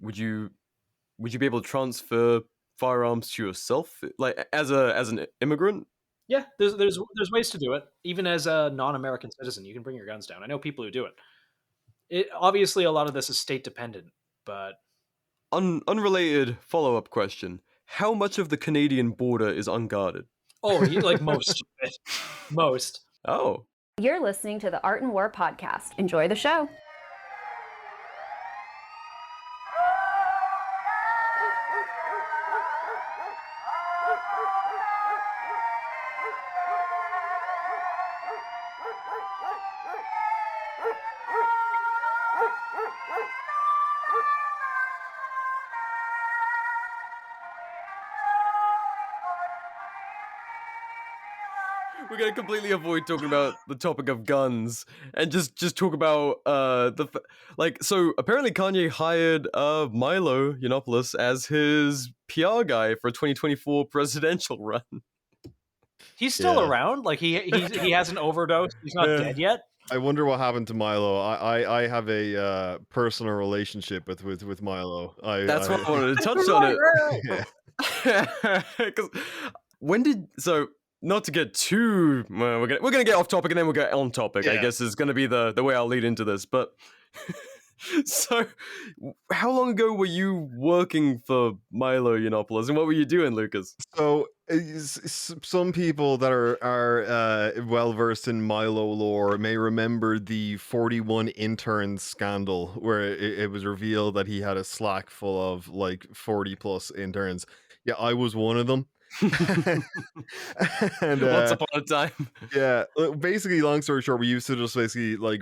would you be able to transfer firearms to yourself, like as an immigrant? Yeah, there's ways to do it. Even as a non-American citizen, you can bring your guns down. I know people who do it. It obviously a lot of this is state dependent, but Unrelated follow-up question: how much of the Canadian border is unguarded? like most of it. Most. Oh. You're listening to the Art and War podcast. Enjoy the show. We're gonna completely avoid talking about the topic of guns and just talk about so apparently Kanye hired Milo Yiannopoulos as his PR guy for a 2024 presidential run. He's still around. Like he hasn't overdosed. He's not dead yet. I wonder what happened to Milo. I have a personal relationship with Milo. That's what I wanted to touch on it. Because not to get too, we're gonna get off topic and then we'll get on topic. I guess is gonna be the way I'll lead into this. But so, how long ago were you working for Milo Yiannopoulos, and what were you doing, Lucas? So, some people that are well versed in Milo lore may remember the 41 interns scandal, where it was revealed that he had a Slack full of like 40 plus interns. Yeah, I was one of them. And once upon a time, basically, long story short, we used to just basically like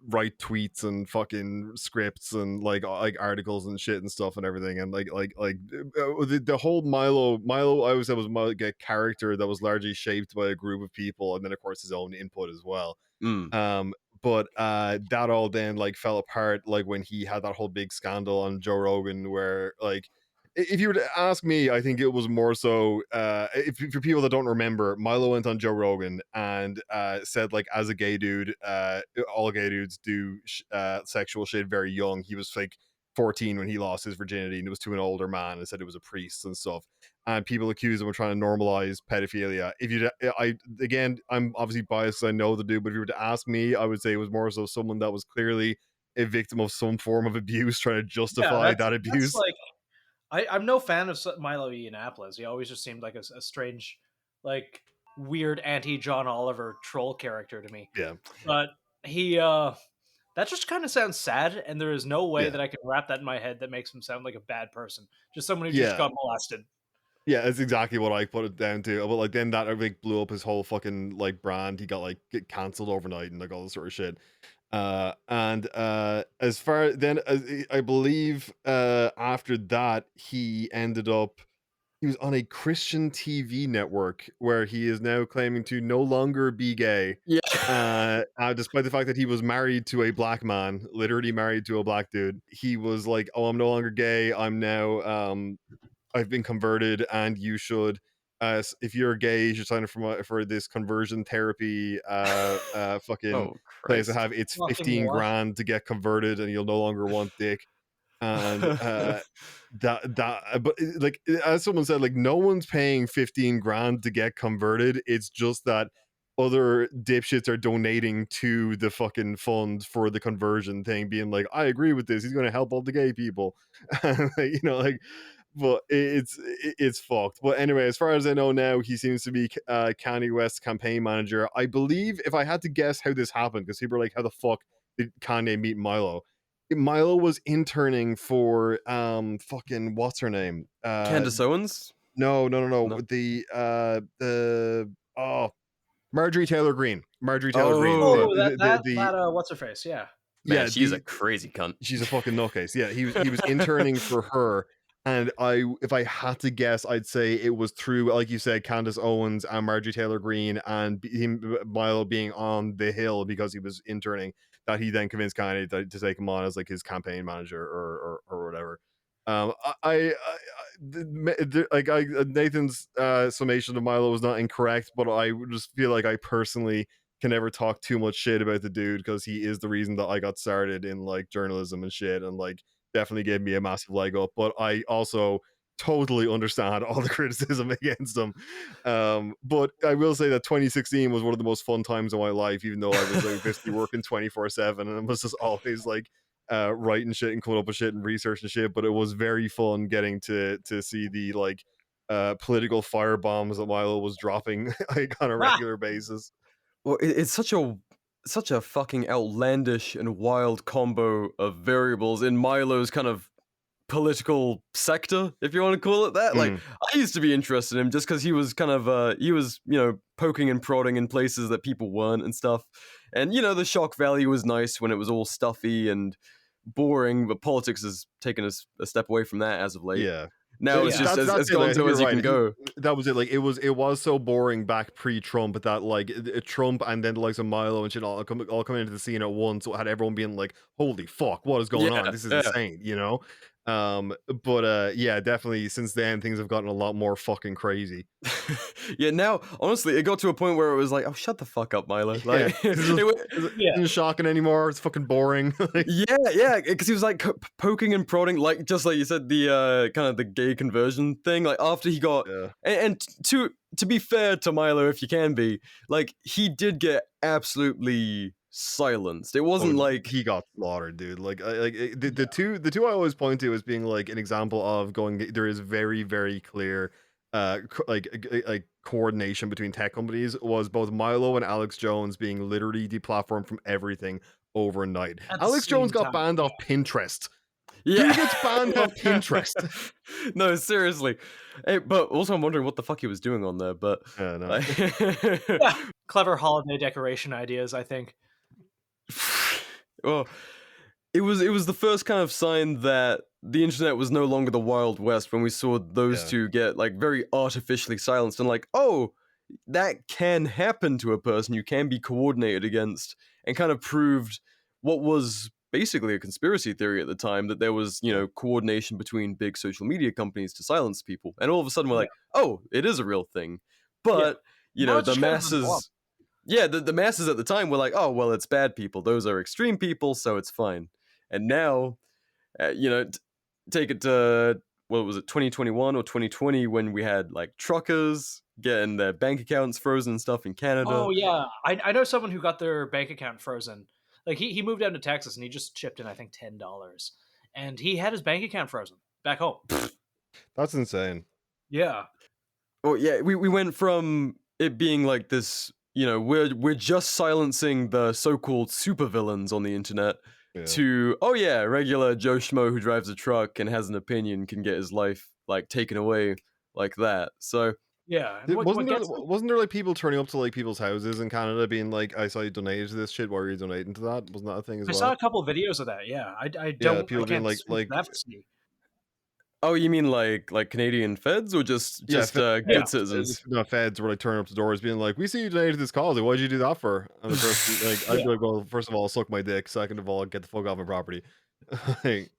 write tweets and fucking scripts and like articles and shit and stuff and everything, and the whole Milo I always said was like a character that was largely shaped by a group of people, and then of course his own input as well. But that all then like fell apart like when he had that whole big scandal on Joe Rogan, where like, if you were to ask me, I think it was more so, for people that don't remember, Milo went on Joe Rogan and said, like, as a gay dude, all gay dudes do sexual shit very young. He was like 14 when he lost his virginity, and it was to an older man, and said it was a priest and stuff. And people accused him of trying to normalize pedophilia. Again, I'm obviously biased, I know the dude, but if you were to ask me, I would say it was more so someone that was clearly a victim of some form of abuse, trying to justify that abuse. I'm no fan of Milo Yiannopoulos. He always just seemed like a strange, like, weird anti-John Oliver troll character to me. Yeah. But he, that just kind of sounds sad, and there is no way that I can wrap that in my head that makes him sound like a bad person. Just someone who just got molested. Yeah, that's exactly what I put it down to. But like then that like blew up his whole fucking like brand. He got like get cancelled overnight and like all this sort of shit. As far then I believe after that he was on a Christian TV network where he is now claiming to no longer be gay. Despite the fact that he was married to a black man, literally married to a black dude. He was like, "Oh, I'm no longer gay. I'm now I've been converted, and you should if you're gay, you should sign up for this conversion therapy fucking place to have. It's 15 grand to get converted, and you'll no longer want dick." And but like, as someone said, like, no one's paying 15 grand to get converted. It's just that other dipshits are donating to the fucking fund for the conversion thing, being like, "I agree with this. He's going to help all the gay people." But it's fucked. But anyway, as far as I know now, he seems to be Kanye West's campaign manager. I believe, if I had to guess how this happened, because people are like, how the fuck did Kanye meet Milo? Milo was interning for fucking what's her name? Candace Owens? No. Marjorie Taylor Greene. Marjorie Taylor Greene. What's her face? Yeah. Man, she's a crazy cunt. She's a fucking nutcase. Yeah, he was interning for her. And if I had to guess, I'd say it was through, like you said, Candace Owens and Marjorie Taylor Greene, and Milo being on the Hill because he was interning, that he then convinced Kanye to take him on as like his campaign manager or whatever. Nathan's summation of Milo was not incorrect, but I just feel like I personally can never talk too much shit about the dude because he is the reason that I got started in like journalism and shit, and like definitely gave me a massive leg up. But I also totally understand all the criticism against him. But I will say that 2016 was one of the most fun times of my life, even though I was like basically working 24/7, and it was just always like writing shit and coming up with shit and researching shit. But it was very fun getting to see the like political fire bombs that Milo was dropping like on a regular basis. Well, it's such a fucking outlandish and wild combo of variables in Milo's kind of political sector, if you want to call it that. Like, I used to be interested in him just because he was kind of he was, you know, poking and prodding in places that people weren't and stuff. And, you know, the shock value was nice when it was all stuffy and boring, but politics has taken a step away from that as of late. Yeah. Now it's just that's as it, like, gonzo you're as you right. can go. That was it. Like it was so boring back pre-Trump that like Trump and then the likes of Milo and shit all coming into the scene at once. So it had everyone being like, "Holy fuck, what is going on? This is insane," you know. But yeah, definitely since then things have gotten a lot more fucking crazy. Yeah, now honestly, it got to a point where it was like, "Oh, shut the fuck up, Milo!" Like, it isn't shocking anymore. It's fucking boring. Like, yeah, because he was like poking and prodding, like just like you said, the kind of the gay conversion thing. Like after he got, and to be fair to Milo, if you can be, like he did get absolutely silenced. It wasn't like he got slaughtered, dude. Like the two I always point to as being like an example of going. There is very very clear like coordination between tech companies was both Milo and Alex Jones being literally deplatformed from everything overnight. Alex Jones got banned off Pinterest. Yeah. Who gets banned off Pinterest? No, seriously. Hey, but also I'm wondering what the fuck he was doing on there. But no. Clever holiday decoration ideas, I think. Well, it was the first kind of sign that the internet was no longer the Wild West when we saw those two get like very artificially silenced and like, oh, that can happen to a person you can be coordinated against, and kind of proved what was basically a conspiracy theory at the time, that there was, you know, coordination between big social media companies to silence people. And all of a sudden we're like, oh, it is a real thing. But, you know, the masses... Yeah, the masses at the time were like, oh, well, it's bad people. Those are extreme people, so it's fine. And now, you know, take it to, what was it, 2021 or 2020 when we had, like, truckers getting their bank accounts frozen and stuff in Canada. Oh, yeah. I know someone who got their bank account frozen. Like, he moved down to Texas, and he just chipped in, I think, $10. And he had his bank account frozen back home. That's insane. Yeah. Well, yeah, we went from it being like this... You know, we're just silencing the so-called supervillains on the internet to, oh yeah, regular Joe Schmo who drives a truck and has an opinion can get his life like taken away like that. So yeah, wasn't there like people turning up to like people's houses in Canada being like, I saw you donated to this shit. Why are you donating to that? Wasn't that a thing as well? I saw a couple of videos of that. Yeah, I don't. People being like oh, you mean like Canadian feds or just good citizens? No, feds were like turning up to doors being like, we see you donated to this cause. Like, why'd you do that for? And the person, like, I'd be like, well, first of all, suck my dick. Second of all, get the fuck off my property. Like,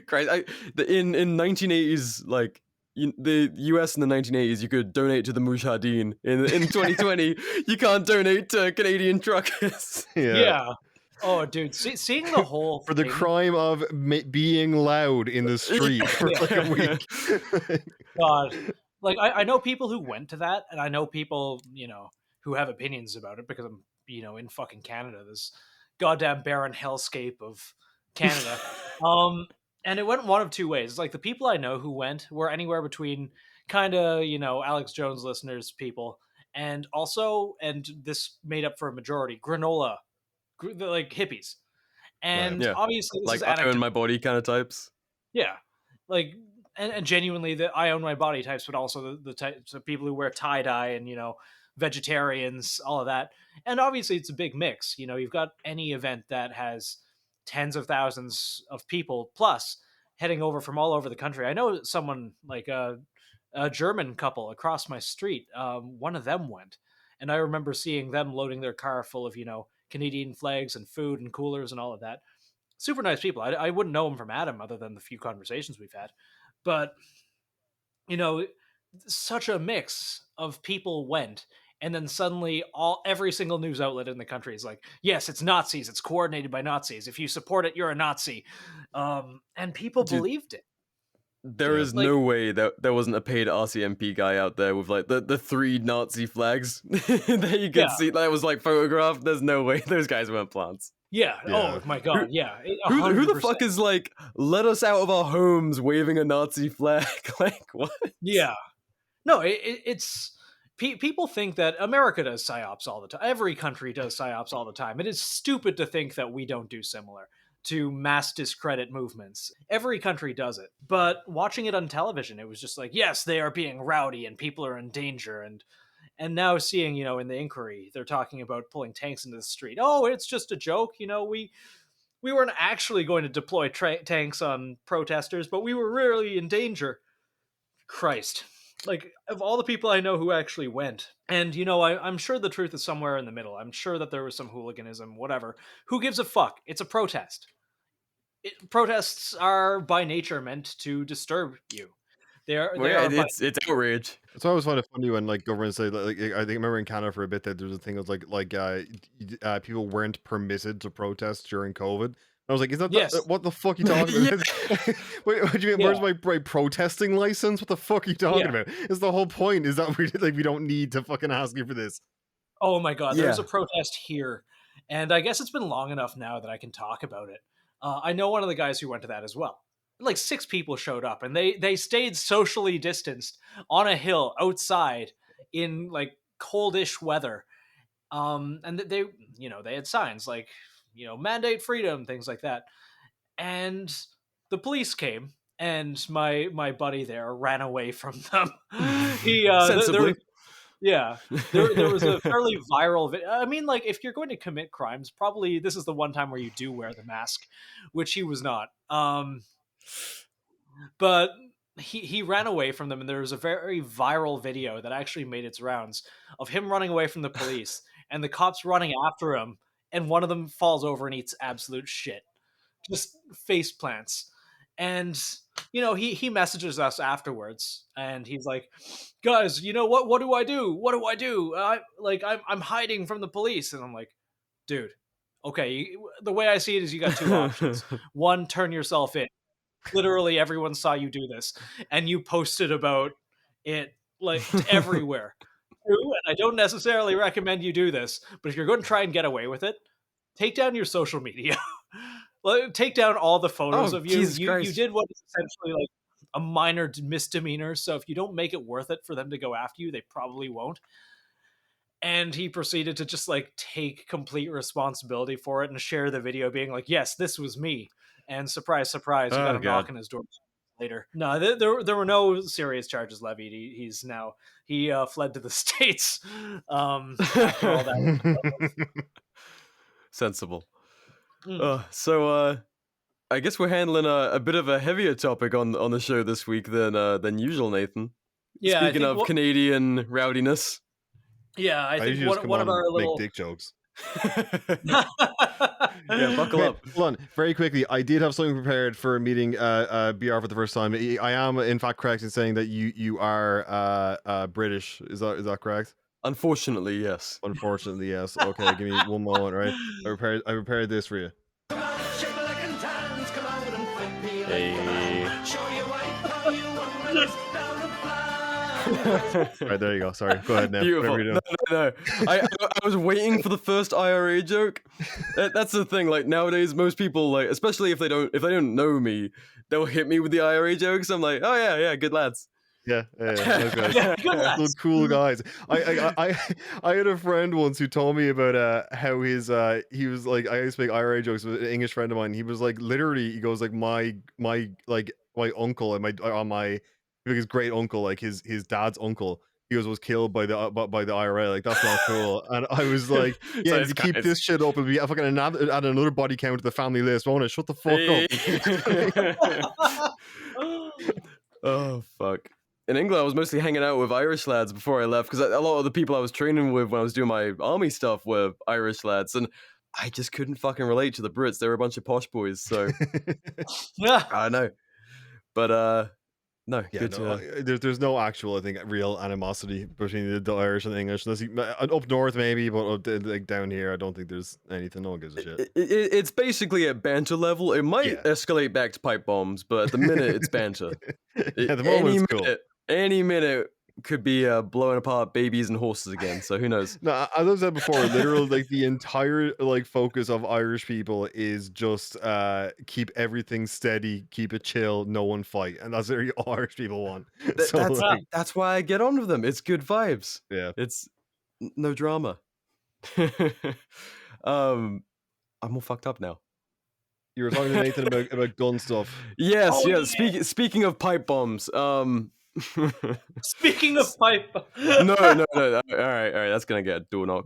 Christ, in 1980s, like the US in the 1980s, you could donate to the Mujahideen. In 2020, you can't donate to Canadian truckers. Yeah. Oh, dude, seeing the whole for the crime of being loud in the street for like a week. God, like I know people who went to that, and I know people, you know, who have opinions about it because I'm, you know, in fucking Canada, this goddamn barren hellscape of Canada. And it went one of two ways. Like the people I know who went were anywhere between kind of, you know, Alex Jones listeners people, and also, and this made up for a majority, granola. Like hippies, and obviously this like is I own my body kind of types. Yeah, like and genuinely the I own my body types, but also the types of people who wear tie dye and, you know, vegetarians, all of that. And obviously it's a big mix. You know, you've got any event that has tens of thousands of people plus heading over from all over the country. I know someone like a German couple across my street. One of them went, and I remember seeing them loading their car full of, you know, Canadian flags and food and coolers and all of that. Super nice people. I wouldn't know them from Adam other than the few conversations we've had. But, you know, such a mix of people went. and then suddenly every single news outlet in the country is like, yes, it's Nazis, it's coordinated by Nazis, if you support it, you're a Nazi. And people Dude, believed it. there is Like, no way that there wasn't a paid RCMP guy out there with like the 3 Nazi flags that you could see that was like photographed. There's no way those guys weren't plants. Yeah. Oh my god. Yeah. Who the fuck is like, let us out of our homes waving a Nazi flag? Like, what? Yeah. No, it's people think that America does psyops all the time. Every country does psyops all the time. It is stupid to think that we don't do similar to mass discredit movements. Every country does it. But watching it on television, it was just like, yes, they are being rowdy and people are in danger. And now seeing, in the inquiry, they're talking about pulling tanks into the street. Oh, it's just a joke. We weren't actually going to deploy tanks on protesters, but we were really in danger. Christ. Like, of all the people I know who actually went, and I'm sure the truth is somewhere in the middle. I'm sure that there was some hooliganism, whatever. Who gives a fuck? It's a protest. Protests are by nature meant to disturb you. It's outrage. It's always find it funny when like governments say like I think I remember in Canada for a bit that there's a thing of like people weren't permitted to protest during COVID. I was like, is that Yes. what the fuck are you talking about? Wait, what do you mean? Where's my protesting license? What the fuck are you talking about? Is the whole point is that we don't need to fucking ask you for this? Oh my god, there's a protest here, and I guess it's been long enough now that I can talk about it. I know one of the guys who went to that as well. Like 6 people showed up, and they stayed socially distanced on a hill outside in like coldish weather. And they had signs like mandate freedom, things like that. And the police came, and my buddy there ran away from them. He Sensibly. there was a fairly viral video. I mean, like, if you're going to commit crimes, probably this is the one time where you do wear the mask, which he was not. But he ran away from them, and there was a very viral video that actually made its rounds of him running away from the police and the cops running after him, and one of them falls over and eats absolute shit, just face plants. And he messages us afterwards, and he's like, guys, what do I do? I'm hiding from the police. And I'm like, dude, okay, the way I see it is you got 2 options. One, turn yourself in. Literally everyone saw you do this, and you posted about it like everywhere. And I don't necessarily recommend you do this, but if you're going to try and get away with it, take down your social media. Take down all the photos of you. You did what is essentially like a minor misdemeanor, so if you don't make it worth it for them to go after you, they probably won't. And he proceeded to just like take complete responsibility for it and share the video being like, yes, this was me. And surprise, surprise, you got a knock on his door later. No, there were no serious charges levied. He fled to the States after all that. Sensible. So I guess we're handling a bit of a heavier topic on the show this week than usual, Nathan. Yeah. Speaking of Canadian rowdiness. Yeah, I think one of our little make dick jokes. Yeah, buckle up. Hold on, very quickly. I did have something prepared for meeting BR for the first time. I am in fact correct in saying that you are British. Is that correct? Unfortunately, yes. Unfortunately, yes. Okay, give me one moment, right? I prepared this for you. Right, there you go. Sorry, go ahead now. Beautiful. No. I was waiting for the first IRA joke. That's the thing. Like nowadays, most people, like, especially if they don't know me, they'll hit me with the IRA jokes. I'm like, oh yeah, good lads. Yeah, those cool guys. I had a friend once who told me about how he was like, I used to make IRA jokes with an English friend of mine. He was like, literally, he goes like my uncle and my his great uncle, like his dad's uncle, he was killed by the IRA. Like, that's not cool. And I was like, yeah, if you keep this shit up, it'll be fucking add another body count to the family list, won't it? Shut the fuck up. Oh fuck. In England, I was mostly hanging out with Irish lads before I left, because a lot of the people I was training with when I was doing my army stuff were Irish lads, and I just couldn't fucking relate to the Brits. They were a bunch of posh boys, so yeah, I know. But no, Yeah, good no, to. there's no actual, I think, real animosity between the Irish and the English. Unless up north maybe, but like down here, I don't think there's anything. No one gives a shit. It's basically at banter level. It might Yeah. escalate back to pipe bombs, but at the minute it's banter. Yeah, the moment it's cool. Any minute could be blowing apart babies and horses again. So who knows? No, as I've said before, literally, like the entire like focus of Irish people is just keep everything steady, keep it chill, no one fight, and that's really all Irish people want. So like, That's why I get on with them. It's good vibes. yeah, It's no drama. I'm all fucked up now. you were talking to Nathan about gun stuff. Yes, Oh, yes. yeah. Speaking of pipe bombs, Speaking of pipe, no. All right. That's gonna get a door knock.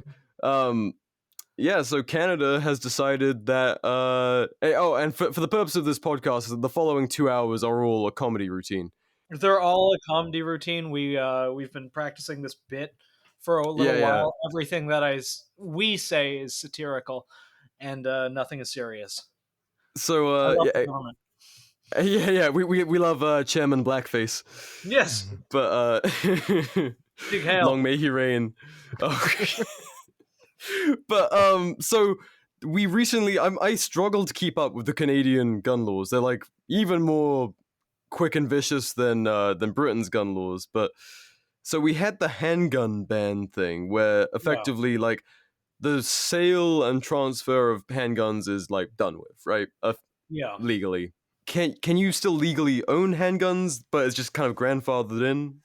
Yeah. So Canada has decided that. And for the purpose of this podcast, the following 2 hours are all a comedy routine. they're all a comedy routine. We've been practicing this bit for a little while. Everything that we say is satirical, and nothing is serious. So I love the government. yeah. We love Chairman Blackface. Yes, But big hail. long may he reign. Oh. But so we recently I struggled to keep up with the Canadian gun laws. They're like even more quick and vicious than Britain's gun laws. But so we had the handgun ban thing where effectively like the sale and transfer of handguns is like done with, right? Legally. Can you still legally own handguns, but it's just kind of grandfathered in?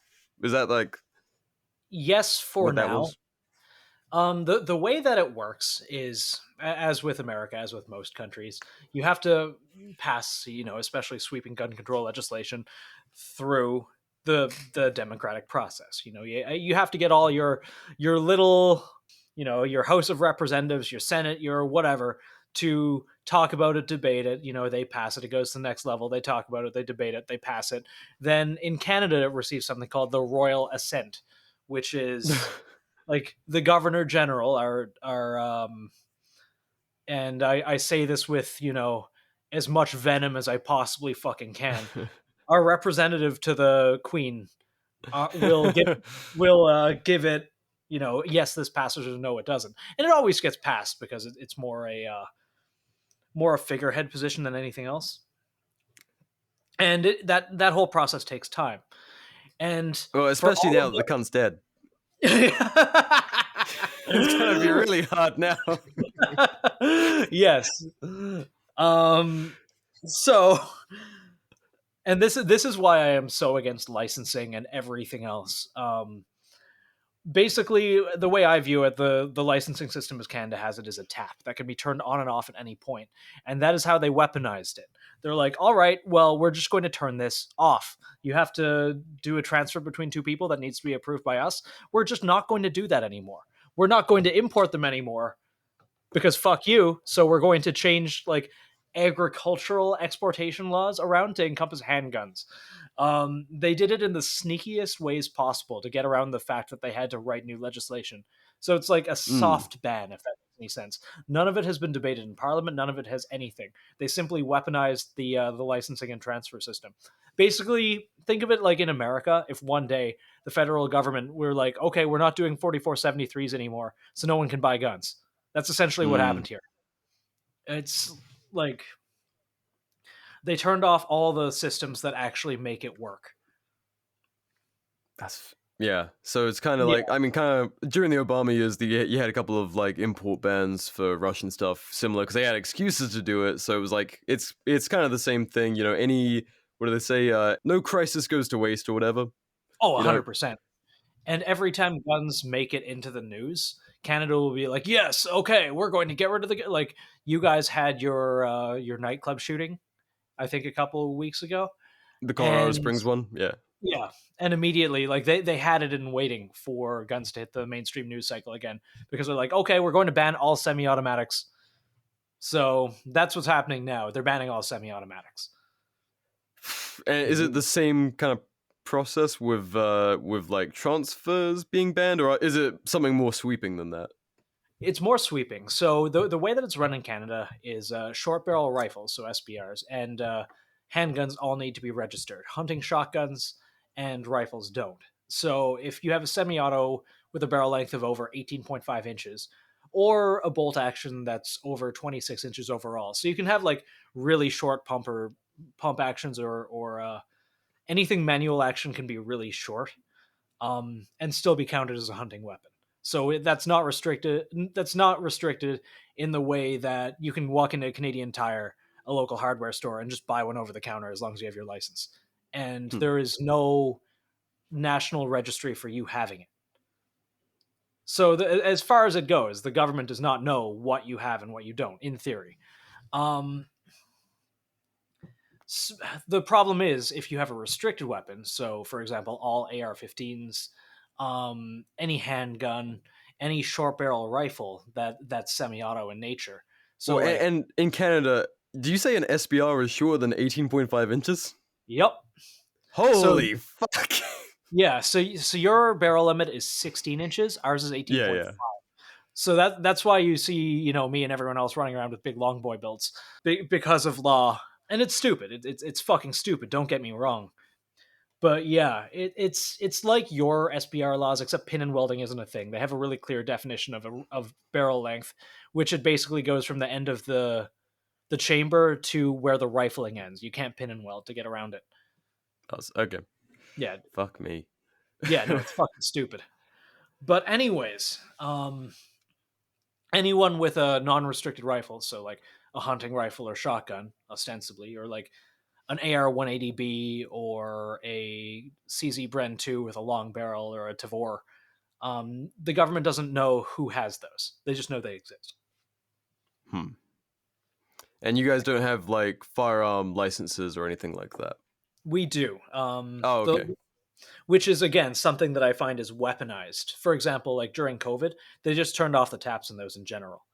Is that like yes for what that now? was? The way that it works is, as with America, as with most countries, you have to pass, especially sweeping gun control legislation through the democratic process. You have to get all your little, your House of Representatives, your Senate, your whatever, to talk about it, debate it. They pass it, it goes to the next level. They talk about it, they debate it, they pass it. Then in Canada, it receives something called the Royal Assent, which is like the Governor General, and I say this with as much venom as I possibly fucking can. Our representative to the Queen will give it, yes, this passes, or no, it doesn't, and it always gets passed because it's more a figurehead position than anything else, and that whole process takes time, and well, especially now that the cunt's dead. It's gonna be really hard now. Yes. So, and this is why I am so against licensing and everything else. Basically, the way I view it, the licensing system as Canada has it is a tap that can be turned on and off at any point, and that is how they weaponized it. They're like, all right, well, we're just going to turn this off. You have to do a transfer between two people that needs to be approved by us. We're just not going to do that anymore. We're not going to import them anymore because fuck you. So we're going to change like agricultural exportation laws around to encompass handguns. They did it in the sneakiest ways possible to get around the fact that they had to write new legislation. So it's like a soft ban, if that makes any sense. None of it has been debated in Parliament. None of it has anything. They simply weaponized the licensing and transfer system. Basically, think of it like in America, if one day the federal government were like, okay, we're not doing 4473s anymore, so no one can buy guns. That's essentially what happened here. It's like they turned off all the systems that actually make it work. So it's kind of like, I mean, kind of during the Obama years, you had a couple of like import bans for Russian stuff similar because they had excuses to do it. So it was like it's kind of the same thing, any, what do they say, no crisis goes to waste or whatever. Oh, 100%. And every time guns make it into the news, Canada will be like, yes, okay, we're going to get rid of the, like, you guys had your nightclub shooting, I think a couple of weeks ago. The Colorado Springs one? Yeah. Yeah. And immediately, like, they had it in waiting for guns to hit the mainstream news cycle again, because they're like, okay, we're going to ban all semi-automatics. So that's what's happening now. They're banning all semi-automatics. And is it the same kind of process with like transfers being banned, or is it something more sweeping than that? It's more sweeping. So the way that it's run in Canada is short barrel rifles, so SBRs, and handguns all need to be registered. Hunting shotguns and rifles don't. So if you have a semi-auto with a barrel length of over 18.5 inches, or a bolt action that's over 26 inches overall, so you can have like really short pump actions, or anything manual action can be really short, and still be counted as a hunting weapon. So that's not restricted. That's not restricted in the way that you can walk into a Canadian Tire, a local hardware store, and just buy one over the counter as long as you have your license. And there is no national registry for you having it. So as far as it goes, the government does not know what you have and what you don't, in theory. The problem is if you have a restricted weapon, so for example, all AR-15s, any handgun, any short barrel rifle that's semi-auto in nature. So well, like, and in Canada, do you say an SBR is shorter than 18.5 inches? yep. Holy fuck. Yeah, so your barrel limit is 16 inches. Ours is 18.5. Yeah. So that's why you see, you know, me and everyone else running around with big long boy builds because of law. And it's stupid. It's fucking stupid. Don't get me wrong. But yeah, it's like your SBR laws, except pin and welding isn't a thing. They have a really clear definition of barrel length, which it basically goes from the end of the chamber to where the rifling ends. You can't pin and weld to get around it. Okay. Yeah. Fuck me. Yeah, no, it's fucking stupid. But anyways, anyone with a non-restricted rifle, so like a hunting rifle or shotgun, ostensibly, or like an AR-180B or a CZ Bren 2 with a long barrel or a Tavor, the government doesn't know who has those. They just know they exist. And you guys don't have like firearm licenses or anything like that? We do. Okay. Which is, again, something that I find is weaponized. For example, like during COVID, they just turned off the taps on those in general.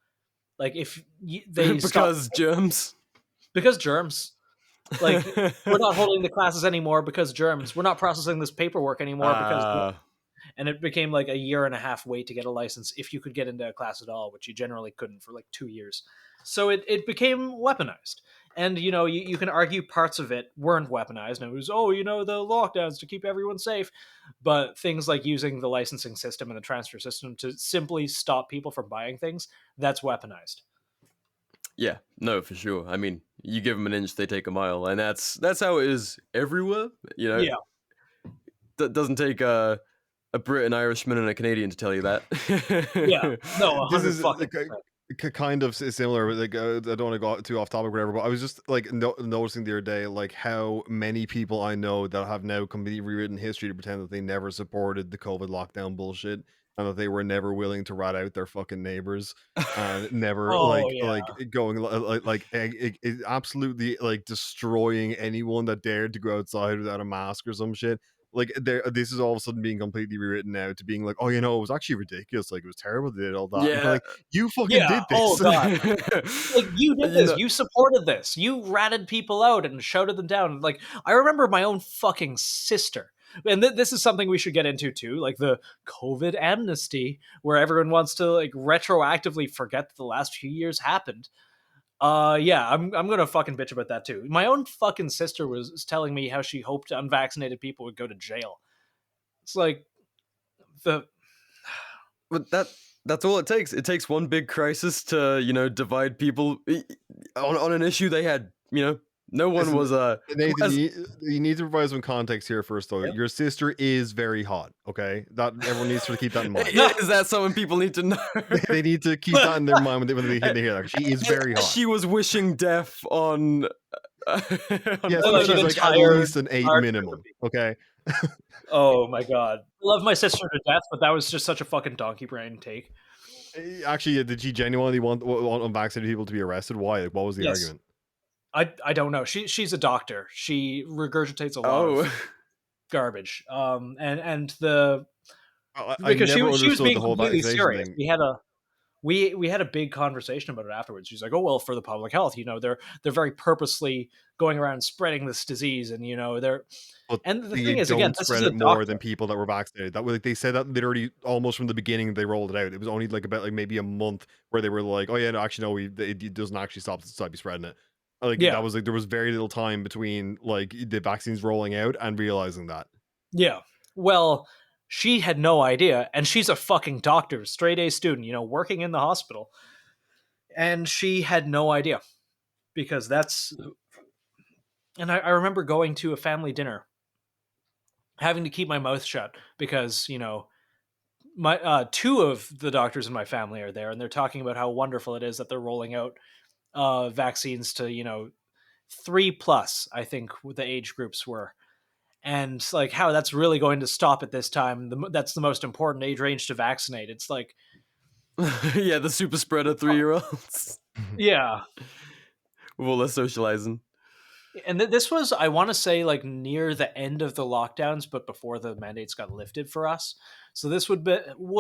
Like if they because germs? Because germs. Like, we're not holding the classes anymore because germs. We're not processing this paperwork anymore because... And it became like a 1.5 year wait to get a license if you could get into a class at all, which you generally couldn't for like 2 years. So it became weaponized. And, you know, you can argue parts of it weren't weaponized. And it was, oh, you know, the lockdowns to keep everyone safe. But things like using the licensing system and the transfer system to simply stop people from buying things, that's weaponized. Yeah, no, for sure. I mean, you give them an inch, they take a mile. And that's how it is everywhere. You know? Yeah. That doesn't take a Brit, an Irishman, and a Canadian to tell you that. Yeah. No, 100 This is fucking kind of similar. Like, I don't want to go too off topic, or whatever. But I was just like noticing the other day, like how many people I know that have now completely rewritten history to pretend that they never supported the COVID lockdown bullshit, and that they were never willing to rat out their fucking neighbors, and never like going like absolutely like destroying anyone that dared to go outside without a mask or some shit. Like this is all of a sudden being completely rewritten now to being like, oh, you know, it was actually ridiculous. Like, it was terrible. They did all that. Yeah. Like, you fucking did this. Oh god. Like, you did this. You supported this. You ratted people out and shouted them down. Like, I remember my own fucking sister. And this is something we should get into too, like the COVID amnesty, where everyone wants to like retroactively forget that the last few years happened. Yeah, I'm gonna fucking bitch about that too. My own fucking sister was telling me how she hoped unvaccinated people would go to jail. It's like but that's all it takes. It takes one big crisis to, you know, divide people on an issue they had, you know. No one was Nathan, you need to provide some context here first, though. Yep. Your sister is very hot, okay? That everyone needs to keep that in mind. Is that something people need to know? They need to keep that in their mind when they hear that. She is very hot. She was wishing death on. Yeah, so she's like at least an 8 minimum, okay? Oh my god, I love my sister to death, but that was just such a fucking donkey brain take. Actually, did she genuinely want unvaccinated people to be arrested? Why? Like, what was the argument? I don't know. She's a doctor. She regurgitates a lot of garbage. And the because she was being completely serious. Thing. We had a big conversation about it afterwards. She's like, "Oh well, for the public health, you know, they're very purposely going around spreading this disease, and you know, they're." But and the thing is, again, this spread is it more than people that were vaccinated. That was like they said that literally almost from the beginning. They rolled it out. It was only like about like maybe a month where they were like, "Oh yeah, no, actually no, it doesn't actually stop you spreading it." Like Yeah. that was like there was very little time between like the vaccines rolling out and realizing that. Yeah. Well, she had no idea, and she's a fucking doctor, straight A student, working in the hospital. And she had no idea because that's. And I remember going to a family dinner, having to keep my mouth shut because, my two of the doctors in my family are there, and they're talking about how wonderful it is that they're rolling out vaccines to 3+, I think the age groups were, and like how that's really going to stop at this time. That's the most important age range to vaccinate. It's like, Yeah, the super spreader 3-year-olds yeah. with all their socializing. And this was, I want to say, like near the end of the lockdowns, but before the mandates got lifted for us. So this would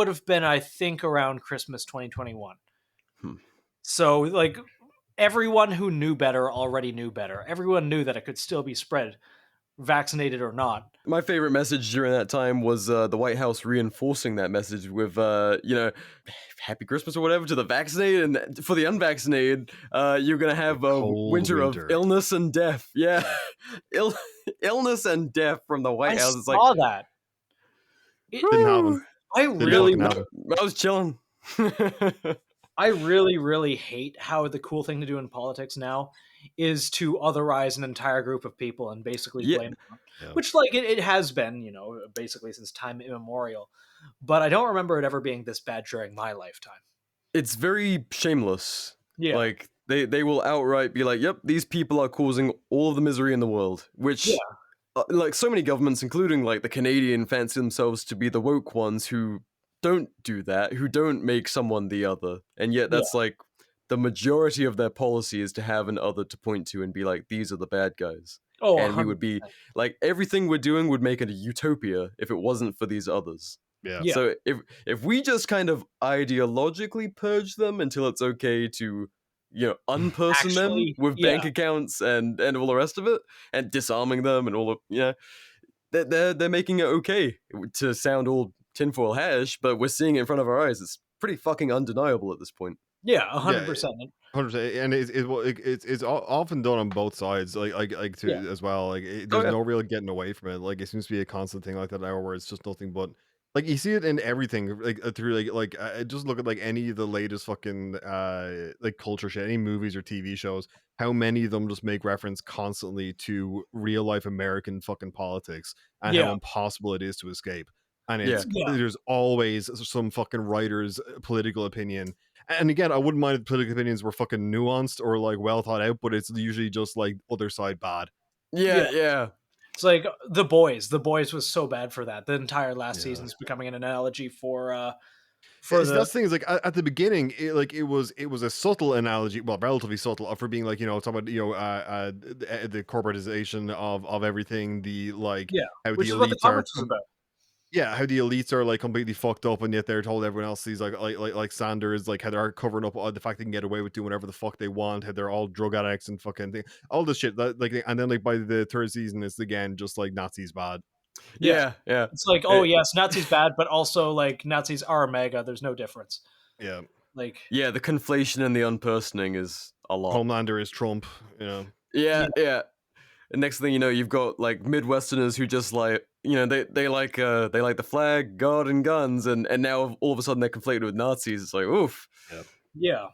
have been, I think, around Christmas 2021. Hmm. So like everyone who knew better already knew better. Everyone knew that it could still be spread, vaccinated or not. My favorite message during that time was the White House reinforcing that message with, Happy Christmas or whatever to the vaccinated, and for the unvaccinated, you're gonna have a winter of illness and death. Yeah, illness and death from the White House. It's saw like that. Didn't happen. I really, I was chilling. I really, really hate how the cool thing to do in politics now is to otherize an entire group of people and basically blame them. Yeah. Which, like, it has been, basically since time immemorial. But I don't remember it ever being this bad during my lifetime. It's very shameless. Yeah. Like, they will outright be like, yep, these people are causing all of the misery in the world. Which, like, so many governments, including, like, the Canadian, fancy themselves to be the woke ones who don't do that, who don't make someone the other. And yet that's, like, the majority of their policy is to have an other to point to and be like, these are the bad guys. Oh, and 100%. we would be, like, everything we're doing would make it a utopia if it wasn't for these others. Yeah. So if we just kind of ideologically purge them until it's okay to, unperson them with bank accounts and all the rest of it, and disarming them and all of, they're making it okay to sound all tinfoil hash, but we're seeing it in front of our eyes. It's pretty fucking undeniable at this point. Yeah, 100%. 100%, and it's often done on both sides, as well. Like there's no real getting away from it. Like it seems to be a constant thing like that now, where it's just nothing but like you see it in everything. Like through just look at like any of the latest fucking like culture shit, any movies or TV shows. How many of them just make reference constantly to real life American fucking politics and how impossible it is to escape. And it's there's always some fucking writer's political opinion. And again, I wouldn't mind if political opinions were fucking nuanced or like well thought out, but it's usually just like other side bad. Yeah. It's like The Boys. The Boys was so bad for that. The entire last season's becoming an analogy for the thing is like at the beginning, it was a subtle analogy, well, relatively subtle, for being like talking about the corporatization of everything, the like how which the is what the elites comics is about. Yeah, how the elites are like completely fucked up, and yet they're told everyone else sees like Sanders, like how they're covering up the fact they can get away with doing whatever the fuck they want, how they're all drug addicts and fucking thing, all this shit. That, like, and then like by the third season, it's again just like Nazis bad. Yeah. It's like, oh yes, Nazis bad, but also like Nazis are MAGA. There's no difference. Yeah. Like the conflation and the unpersoning is a lot. Homelander is Trump. Yeah. And next thing you know, you've got like Midwesterners who just like they like the flag, God, and guns, and now all of a sudden they're conflated with Nazis. It's like oof. Yeah.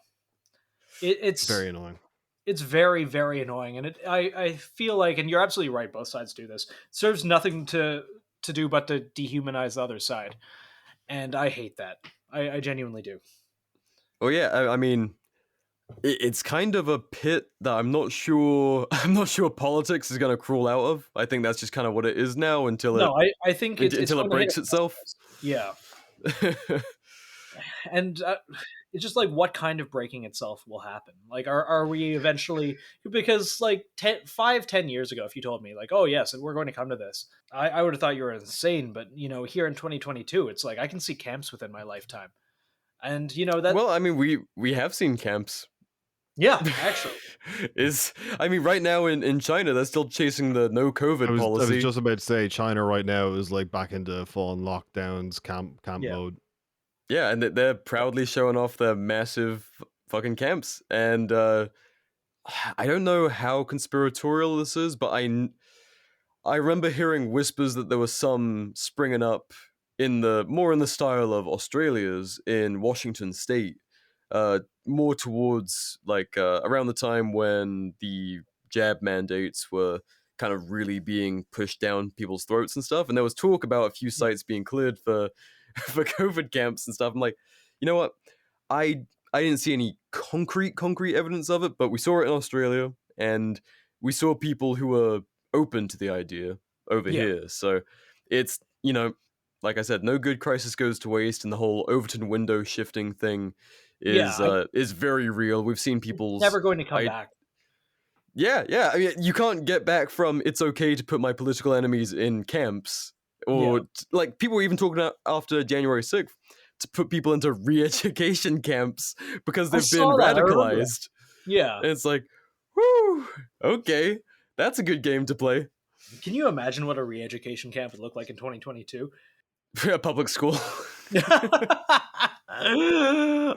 It's very annoying. It's very, very annoying, and I feel like, and you're absolutely right, both sides do this. It serves nothing to do but to dehumanize the other side, and I hate that. I genuinely do. Oh yeah, I mean, it's kind of a pit that I'm not sure politics is going to crawl out of. I think that's just kind of what it is now until I think until it breaks itself. Yeah. And it's just like, what kind of breaking itself will happen? Like, are we eventually, because like 10 years ago, if you told me like, oh yes, we're going to come to this, I would have thought you were insane. But here in 2022, it's like I can see camps within my lifetime, and that. Well, I mean, we have seen camps. Yeah, actually. Right now in China, they're still chasing the no COVID policy. I was just about to say China right now is like back into full on lockdowns, camp mode. Yeah, and they're proudly showing off their massive fucking camps. And I don't know how conspiratorial this is, but I remember hearing whispers that there was some springing up in the style of Australia's in Washington State, more towards like around the time when the jab mandates were kind of really being pushed down people's throats and stuff, and there was talk about a few sites being cleared for for COVID camps and stuff. I'm like, you know what, I I didn't see any concrete evidence of it, but we saw it in Australia, and we saw people who were open to the idea over Yeah. here. So it's, like I said, no good crisis goes to waste, and the whole Overton window shifting thing is very real. We've seen people's Never going to come back. Yeah. I mean, you can't get back from it's okay to put my political enemies in camps, or like people were even talking about after January 6th to put people into re-education camps because they've been radicalized. Yeah. And it's like, whoo, okay, that's a good game to play. Can you imagine what a re-education camp would look like in 2022? A public school.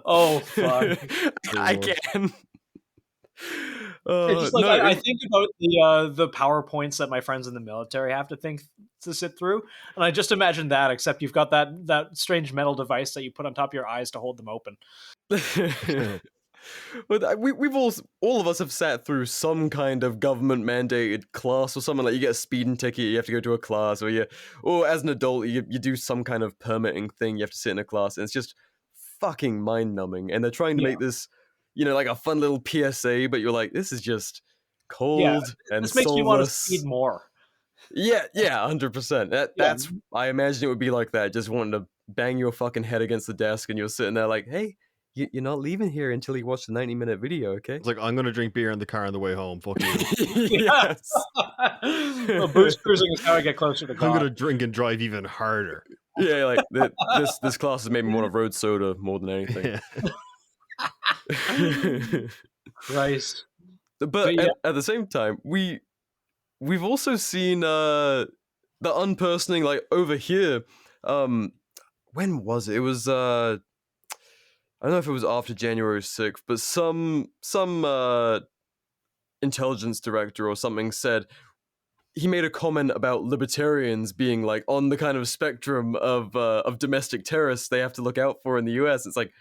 Oh, fuck. I can. It's just like, I think about the PowerPoints that my friends in the military have to sit through, and I just imagine that, except you've got that strange metal device that you put on top of your eyes to hold them open. But we've all of us have sat through some kind of government mandated class or something. Like you get a speeding ticket, you have to go to a class, or as an adult you do some kind of permitting thing, you have to sit in a class, and it's just fucking mind numbing. And they're trying to make this, like a fun little PSA, but you're like, this is just cold and this makes me want to speed more. Yeah, 100%. That's I imagine it would be like that, just wanting to bang your fucking head against the desk, and you're sitting there like, hey, you're not leaving here until you watch the 90-minute video, okay? It's like, I'm going to drink beer in the car on the way home. Fuck you. Yes. Well, booze cruising is how I get closer to God. I'm going to drink and drive even harder. Yeah, like this class has made me want a road soda more than anything. Yeah. Christ. But at the same time, we've also seen the unpersoning, like over here. When was it? It was I don't know if it was after January 6th, but some intelligence director or something said he made a comment about libertarians being like on the kind of spectrum of domestic terrorists they have to look out for in the US. It's like,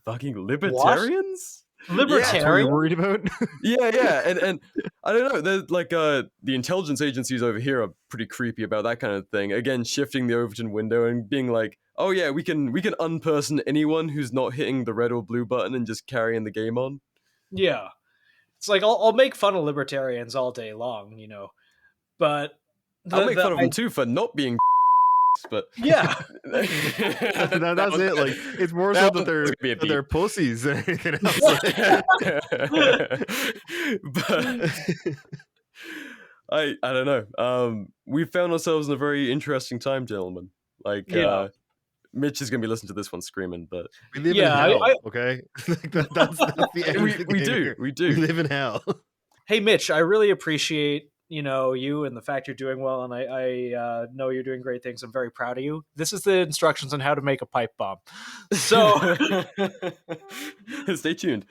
fucking libertarians? Libertarians? That's what you're worried about? Yeah. And I don't know, they're like the intelligence agencies over here are pretty creepy about that kind of thing. Again, shifting the Overton window and being like, oh yeah, we can unperson anyone who's not hitting the red or blue button and just carrying the game on. Yeah. It's like, I'll make fun of libertarians all day long, but I'll make fun of them too for not being but yeah. That's it. Like, it's more so that they're pussies than anything else. But I don't know. We found ourselves in a very interesting time, gentlemen. Like, Mitch is going to be listening to this one screaming, but we live in hell, okay? that's the end. We do. We live in hell. Hey, Mitch, I really appreciate you and the fact you're doing well, and I know you're doing great things. I'm very proud of you. This is the instructions on how to make a pipe bomb. So stay tuned.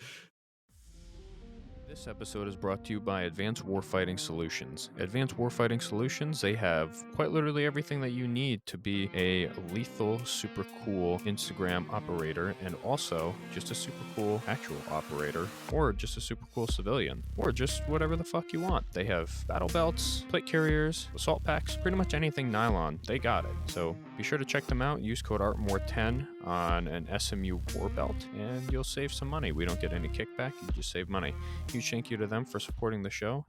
This episode is brought to you by Advanced Warfighting Solutions. Advanced Warfighting Solutions, they have quite literally everything that you need to be a lethal, super cool Instagram operator, and also just a super cool actual operator, or just a super cool civilian, or just whatever the fuck you want. They have battle belts, plate carriers, assault packs, pretty much anything nylon, they got it. So be sure to check them out. Use code ARTMORE10 on an SMU war belt, and you'll save some money. We don't get any kickback, you just save money. Huge thank you to them for supporting the show.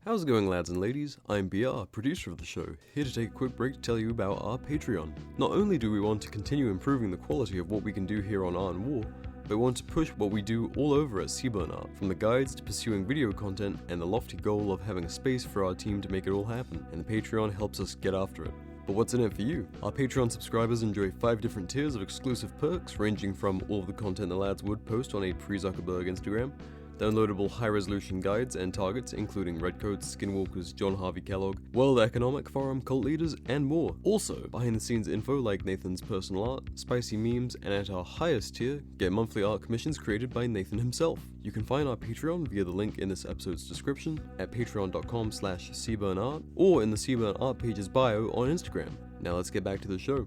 How's it going, lads and ladies? I'm B.R, producer of the show, here to take a quick break to tell you about our Patreon. Not only do we want to continue improving the quality of what we can do here on Art and War, but we want to push what we do all over at Seaburn Art, from the guides to pursuing video content and the lofty goal of having a space for our team to make it all happen, and the Patreon helps us get after it. But what's in it for you? Our Patreon subscribers enjoy 5 different tiers of exclusive perks, ranging from all of the content the lads would post on a pre-Zuckerberg Instagram, downloadable high-resolution guides and targets including Redcoats, Skinwalkers, John Harvey Kellogg, World Economic Forum cult leaders, and more. Also, behind-the-scenes info like Nathan's personal art, spicy memes, and at our highest tier, get monthly art commissions created by Nathan himself. You can find our Patreon via the link in this episode's description at patreon.com/cburnart or in the Cburn Art page's bio on Instagram. Now let's get back to the show.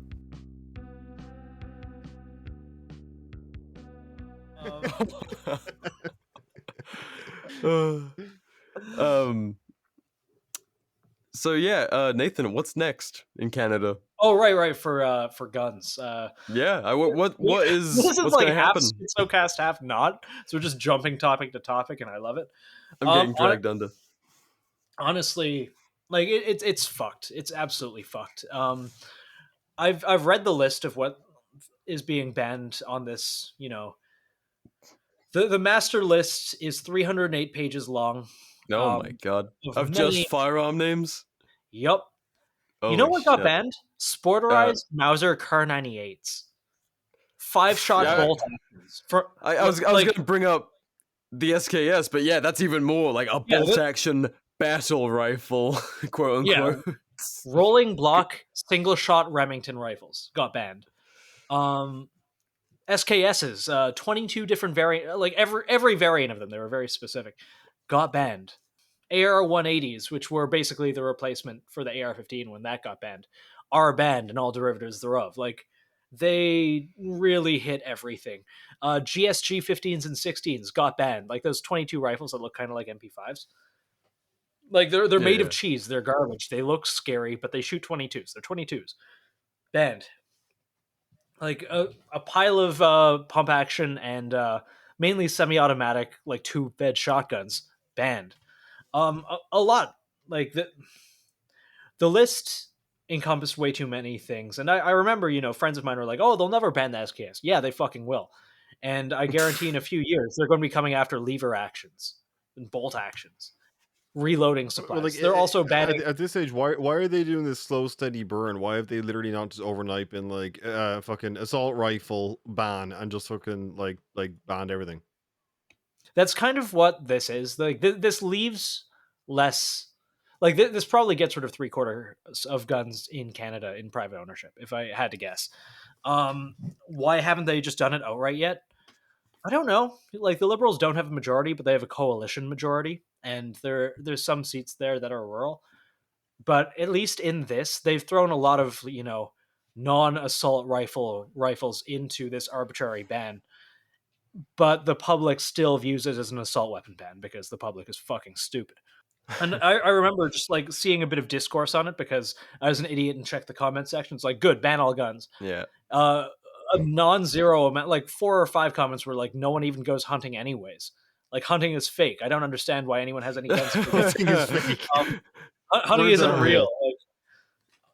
So yeah, Nathan, what's next in Canada? Oh, right, for guns. Yeah, what is this is what's like gonna half happen? Schizo-cast, half not. So we're just jumping topic to topic, and I love it. I'm getting dragged under. Honestly, like it's fucked. It's absolutely fucked. I've read the list of what is being banned on this. You know, the master list is 308 pages long. Oh my god! Of just firearm names? Yep. Holy you know what got shit. banned? Sporterized Mauser Kar 98s. 5-shot bolt actions. I was going to bring up the SKS, but yeah, that's even more like a bolt action battle rifle, quote unquote. Yeah. Rolling block single shot Remington rifles got banned. SKSs, 22 different variant, like every variant of them, they were very specific, got banned. AR-180s, which were basically the replacement for the AR-15 when that got banned, are banned and all derivatives thereof. Like, they really hit everything. GSG 15s and 16s got banned. Like those 22 rifles that look kind of like MP5s. Like they're made of cheese. They're garbage. They look scary, but they shoot 22s. They're 22s. Banned. Like a pile of pump action and mainly semi-automatic, like 2-bed shotguns. Banned. A lot. Like the list encompassed way too many things. And I remember, friends of mine were like, oh, they'll never ban the SKS. Yeah, they fucking will. And I guarantee in a few years, they're going to be coming after lever actions and bolt actions. Reloading supplies. Like, they're also banning... At this age, why are they doing this slow, steady burn? Why have they literally not just overnight been like, fucking assault rifle ban and just fucking, like banned everything? That's kind of what this is. Like, this leaves less... Like, this probably gets rid of 3/4 of guns in Canada in private ownership, if I had to guess. Why haven't they just done it outright yet? I don't know. Like, the Liberals don't have a majority, but they have a coalition majority, and there's some seats there that are rural. But at least in this, they've thrown a lot of, non-assault rifles into this arbitrary ban. But the public still views it as an assault weapon ban because the public is fucking stupid. And I remember just like seeing a bit of discourse on it because I was an idiot and checked the comment section. It's like, good, ban all guns. Yeah. A non-zero amount, like 4 or 5 comments were like, no one even goes hunting anyways. Like, hunting is fake. I don't understand why anyone has any guns. Hunting is fake. Hunting isn't real.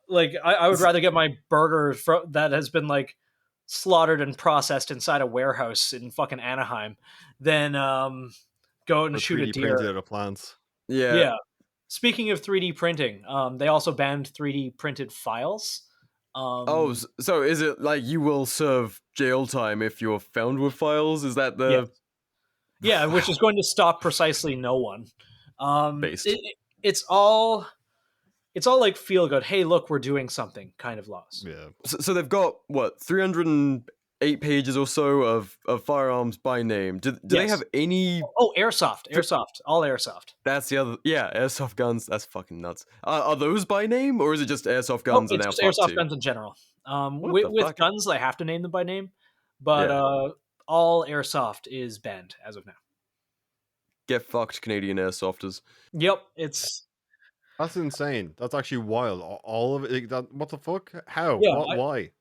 Like I would rather get my burger that has been like slaughtered and processed inside a warehouse in fucking Anaheim than go and shoot a deer. Printed out of plants. Yeah. Speaking of 3D printing, they also banned 3D printed files. So is it like you will serve jail time if you're found with files? Is that the... Yeah, which is going to stop precisely no one. Based. It's all like feel good. Hey, look, we're doing something kind of laws. Yeah. So they've got, what, 308 pages or so of firearms by name. Do they have any... Oh, airsoft. All airsoft. That's the other... Yeah, airsoft guns. That's fucking nuts. Are those by name, or is it just airsoft guns? It's just airsoft guns in general. With guns, they have to name them by name. But all airsoft is banned as of now. Get fucked, Canadian airsofters. Yep, That's insane. That's actually wild. All of it. What the fuck? How? Yeah, why?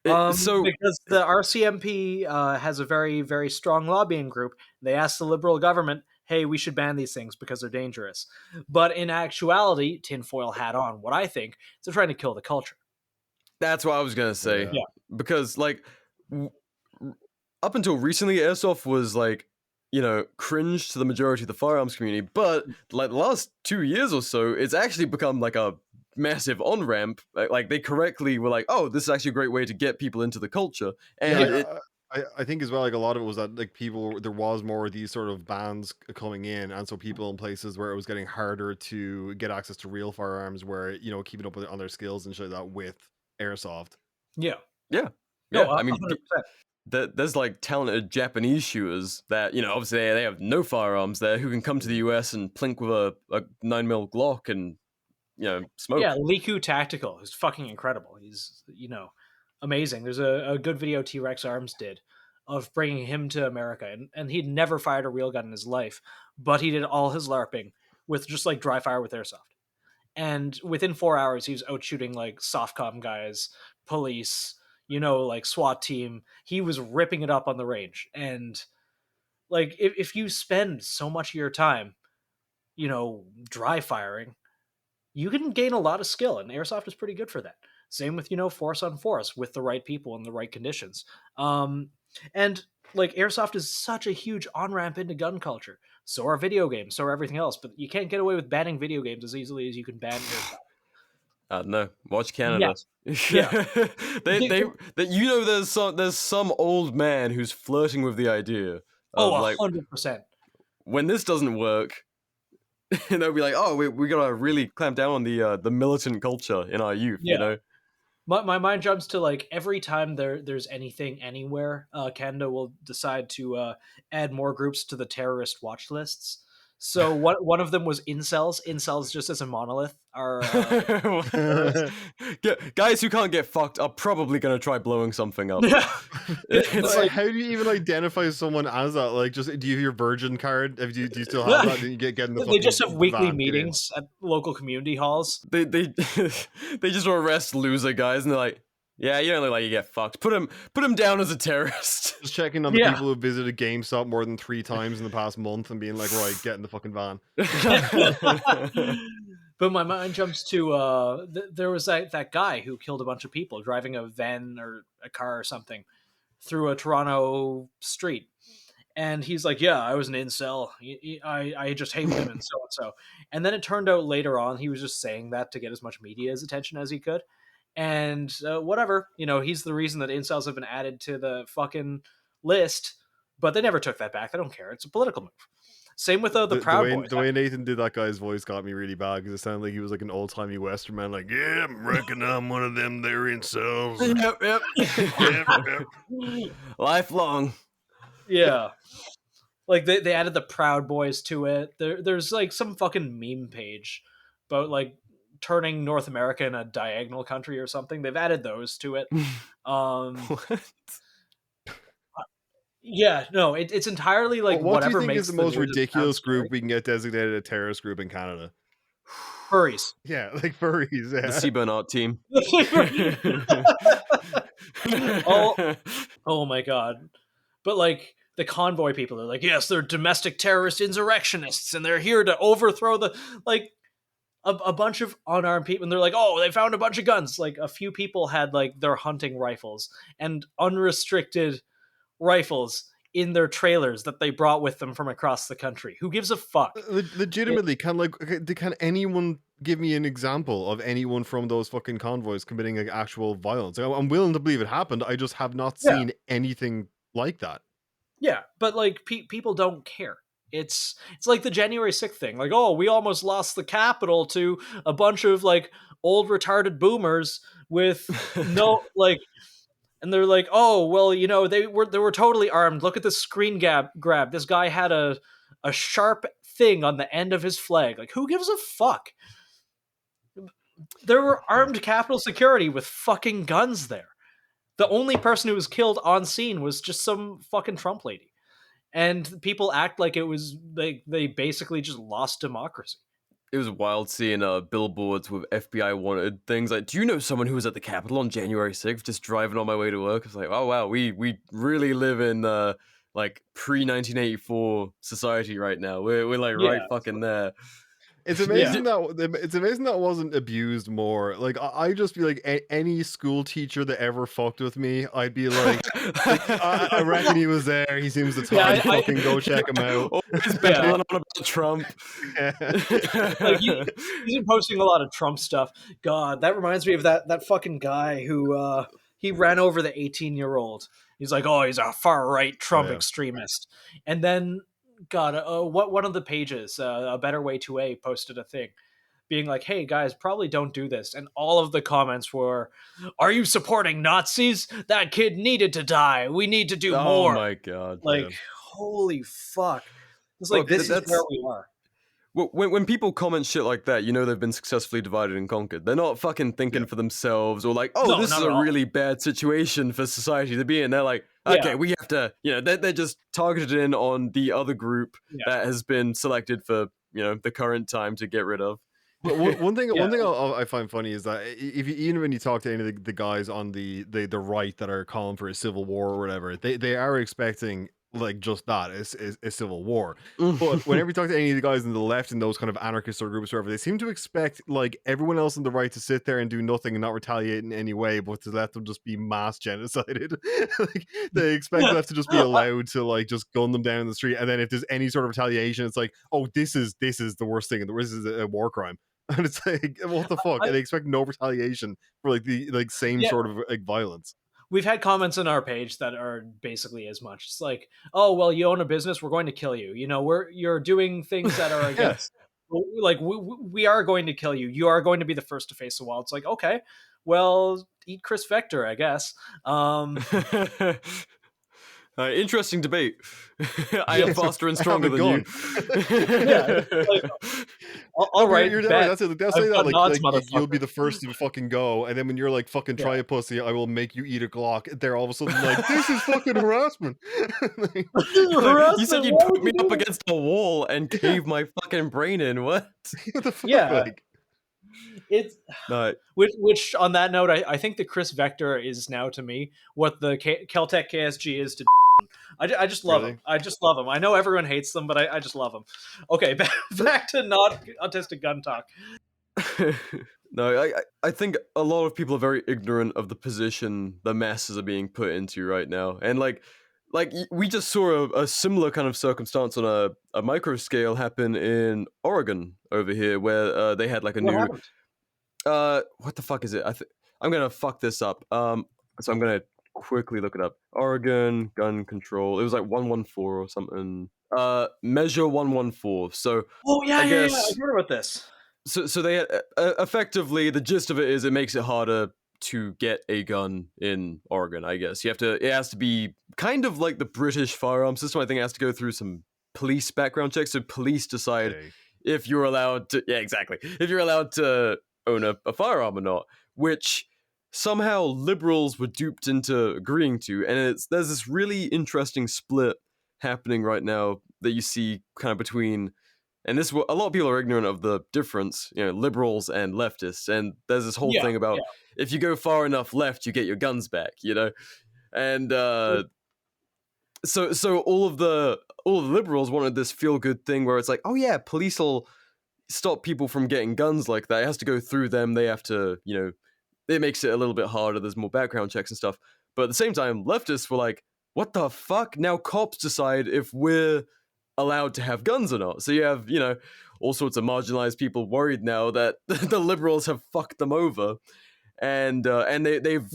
because the RCMP has a very, very strong lobbying group. They asked the Liberal government, hey, we should ban these things because they're dangerous. But in actuality, tinfoil hat on, what I think is they're trying to kill the culture. That's what I was going to say. Yeah. Because, like, up until recently, airsoft was, like, cringe to the majority of the firearms community. But, like, the last 2 years or so, it's actually become, like, a massive on-ramp. Like, they correctly were like, oh, this is actually a great way to get people into the culture. And I think as well, like a lot of it was that like there was more of these sort of bans coming in, and so people in places where it was getting harder to get access to real firearms were, keeping up on their skills and shit like that with airsoft. Yeah. Yeah. No, I mean, 100%. there's like talented Japanese shooters that, obviously they have no firearms there who can come to the US and plink with a 9mm Glock and, smoke. Yeah, Liku Tactical is fucking incredible. He's, amazing. There's a good video T-Rex Arms did of bringing him to America, and he'd never fired a real gun in his life, but he did all his LARPing with just like dry fire with airsoft. And within 4 hours, he was out shooting like softcom guys, police, like SWAT team. He was ripping it up on the range. And like, if you spend so much of your time, dry firing, you can gain a lot of skill, and airsoft is pretty good for that. Same with, force on force with the right people in the right conditions. And like airsoft is such a huge on-ramp into gun culture. So are video games, so are everything else. But you can't get away with banning video games as easily as you can ban airsoft. No, watch Canada. Yes. Yeah. There's some old man who's flirting with the idea of 100%. When this doesn't work, and they'll be like, "Oh, we gotta really clamp down on the militant culture in our youth." Yeah. My mind jumps to like every time there's anything anywhere, Canada will decide to add more groups to the terrorist watch lists. So one of them was incels. Incels, just as a monolith, are guys who can't get fucked are probably gonna try blowing something up. It's like, how do you even identify someone as that? Like, just do you have your Virgin card? Do you still have that? Then you get in the they just have weekly meetings at local community halls. They just arrest loser guys, and they're like, "Yeah, you don't look like you get fucked. Put him down as a terrorist." Just checking on the people who visited GameStop more than 3 times in the past month and being like, "Right, get in the fucking van." But my mind jumps to there was that guy who killed a bunch of people driving a van or a car or something through a Toronto street. And he's like, "Yeah, I was an incel. I just hate women, so and so." And then it turned out later on he was just saying that to get as much media's attention as he could. And whatever, he's the reason that incels have been added to the fucking list, but they never took that back. They don't care. It's a political move. Same with the Proud Boys. The way Nathan did that guy's voice got me really bad because it sounded like he was like an old-timey Western man, like, "Yeah, I reckon I'm one of them there incels." Yep. Lifelong. Yeah. Like they added the Proud Boys to it. There's like some fucking meme page about like turning North America in a diagonal country or something. They've added those to it. What? Yeah, no, it's entirely like what whatever do you think makes is the most ridiculous group we can get designated a terrorist group in Canada? Furries. Yeah, like furries. Yeah. The Seaburn Art Team. Oh my god. But like the convoy people are like, yes, they're domestic terrorist insurrectionists and they're here to overthrow the like a bunch of unarmed people, and they're like, "Oh, they found a bunch of guns." Like a few people had like their hunting rifles and unrestricted rifles in their trailers that they brought with them from across the country. Who gives a fuck? Legitimately, can anyone give me an example of anyone from those fucking convoys committing like actual violence? I'm willing to believe it happened. I just have not seen anything like that. Yeah, but like people don't care. It's like the January 6th thing. Like, "Oh, we almost lost the Capitol to a bunch of like old retarded boomers with no like," and they're like, "Oh, well, they were totally armed. Look at this screen grab. This guy had a sharp thing on the end of his flag." Like, who gives a fuck? There were armed Capitol security with fucking guns there. The only person who was killed on scene was just some fucking Trump lady. And people act like it was they basically just lost democracy. It was wild seeing billboards with FBI wanted things. Like, "Do you know someone who was at the Capitol on January 6th just driving on my way to work?" It's like, oh wow, we really live in like pre-1984 society right now. We're like right fucking there. It's amazing that it wasn't abused more. Like I'd just be like, any school teacher that ever fucked with me, I'd be like, I reckon he was there. He seems the type. Fucking go check him out. Always battling on about Trump. Like he's been posting a lot of Trump stuff. God, that reminds me of that fucking guy who he ran over the 18-year-old. He's like, oh, he's a far right Trump yeah. extremist. And then, God, what one of the pages, A Better Way to A, posted a thing being like, hey guys, probably don't do this. And all of the comments were, are you supporting Nazis? That kid needed to die. We need to do Oh more. my god. Like, Yeah. holy fuck. It's Well, like, this is that's- where we are. Well, when people comment shit like that, you know they've been successfully divided and conquered. They're not fucking thinking for themselves or like, oh, No, this not is at a all. really bad situation for society to be in. They're like, okay, Yeah. we have to, they're just targeted in on the other group Yeah. that has been selected for, the current time to get rid of. But one thing Yeah. I find funny is that if you, even when you talk to any of the guys on the right that are calling for a civil war or whatever, they are expecting like just that is a civil war. But whenever you talk to any of the guys on the left in those kind of anarchist or groups or whatever, they seem to expect like everyone else on the right to sit there and do nothing and not retaliate in any way, but to let them just be mass genocided. Like they expect left to just be allowed to like just gun them down in the street, and then if there's any sort of retaliation, it's like, oh, this is the worst thing, and this is a war crime. And it's like, what the fuck? And they expect no retaliation for like the same Yeah. sort of like violence. We've had comments on our page that are basically as much. It's like, oh, well, you own a business, we're going to kill you. You're doing things that are against. Like we are going to kill you. You are going to be the first to face the wall. It's like, okay, well, eat Chris Vector, I guess. Interesting debate. I am faster and stronger than you. Yeah, like, all right, You're bet. that's it. They'll say I've that got like, nods, you'll be motherfucker. the first to fucking go, and then when you're like fucking try a pussy, I will make you eat a Glock. They're all of a sudden like, this is fucking harassment. Like, you said you'd put me up against a wall and cave my fucking brain in. What? What the fuck? Yeah. Like, It's No. which on that note, I think the Chris Vector is now to me what the Keltec KSG is to. I just love Really? him. I just love him. I know everyone hates them, but I just love him. Okay, back to not autistic gun talk. No, I think a lot of people are very ignorant of the position the masses are being put into right now, and like we just saw a similar kind of circumstance on a micro scale happen in Oregon over here, where they had like a What new happened? what the fuck is it? I'm gonna fuck this up. So I'm gonna quickly look it up. Oregon gun control. It was like 114 or something. Measure 114. So Oh yeah, I yeah. guess- I heard about this. So they effectively, the gist of it is it makes it harder to get a gun in Oregon. I guess it has to be kind of like the British firearm system. I think it has to go through some police background checks. So police decide okay. if you're allowed to. Yeah, exactly. If you're allowed to own a firearm or not, which somehow liberals were duped into agreeing to, and there's this really interesting split happening right now that you see kind of between. And this, a lot of people are ignorant of the difference, liberals and leftists. And there's this whole thing about if you go far enough left, you get your guns back, And so all of the liberals wanted this feel good thing where it's like, oh yeah, police will stop people from getting guns like that. It has to go through them. They have to, it makes it a little bit harder. There's more background checks and stuff. But at the same time, leftists were like, what the fuck? Now cops decide if we're allowed to have guns or not. So you have, all sorts of marginalized people worried now that the liberals have fucked them over, and they've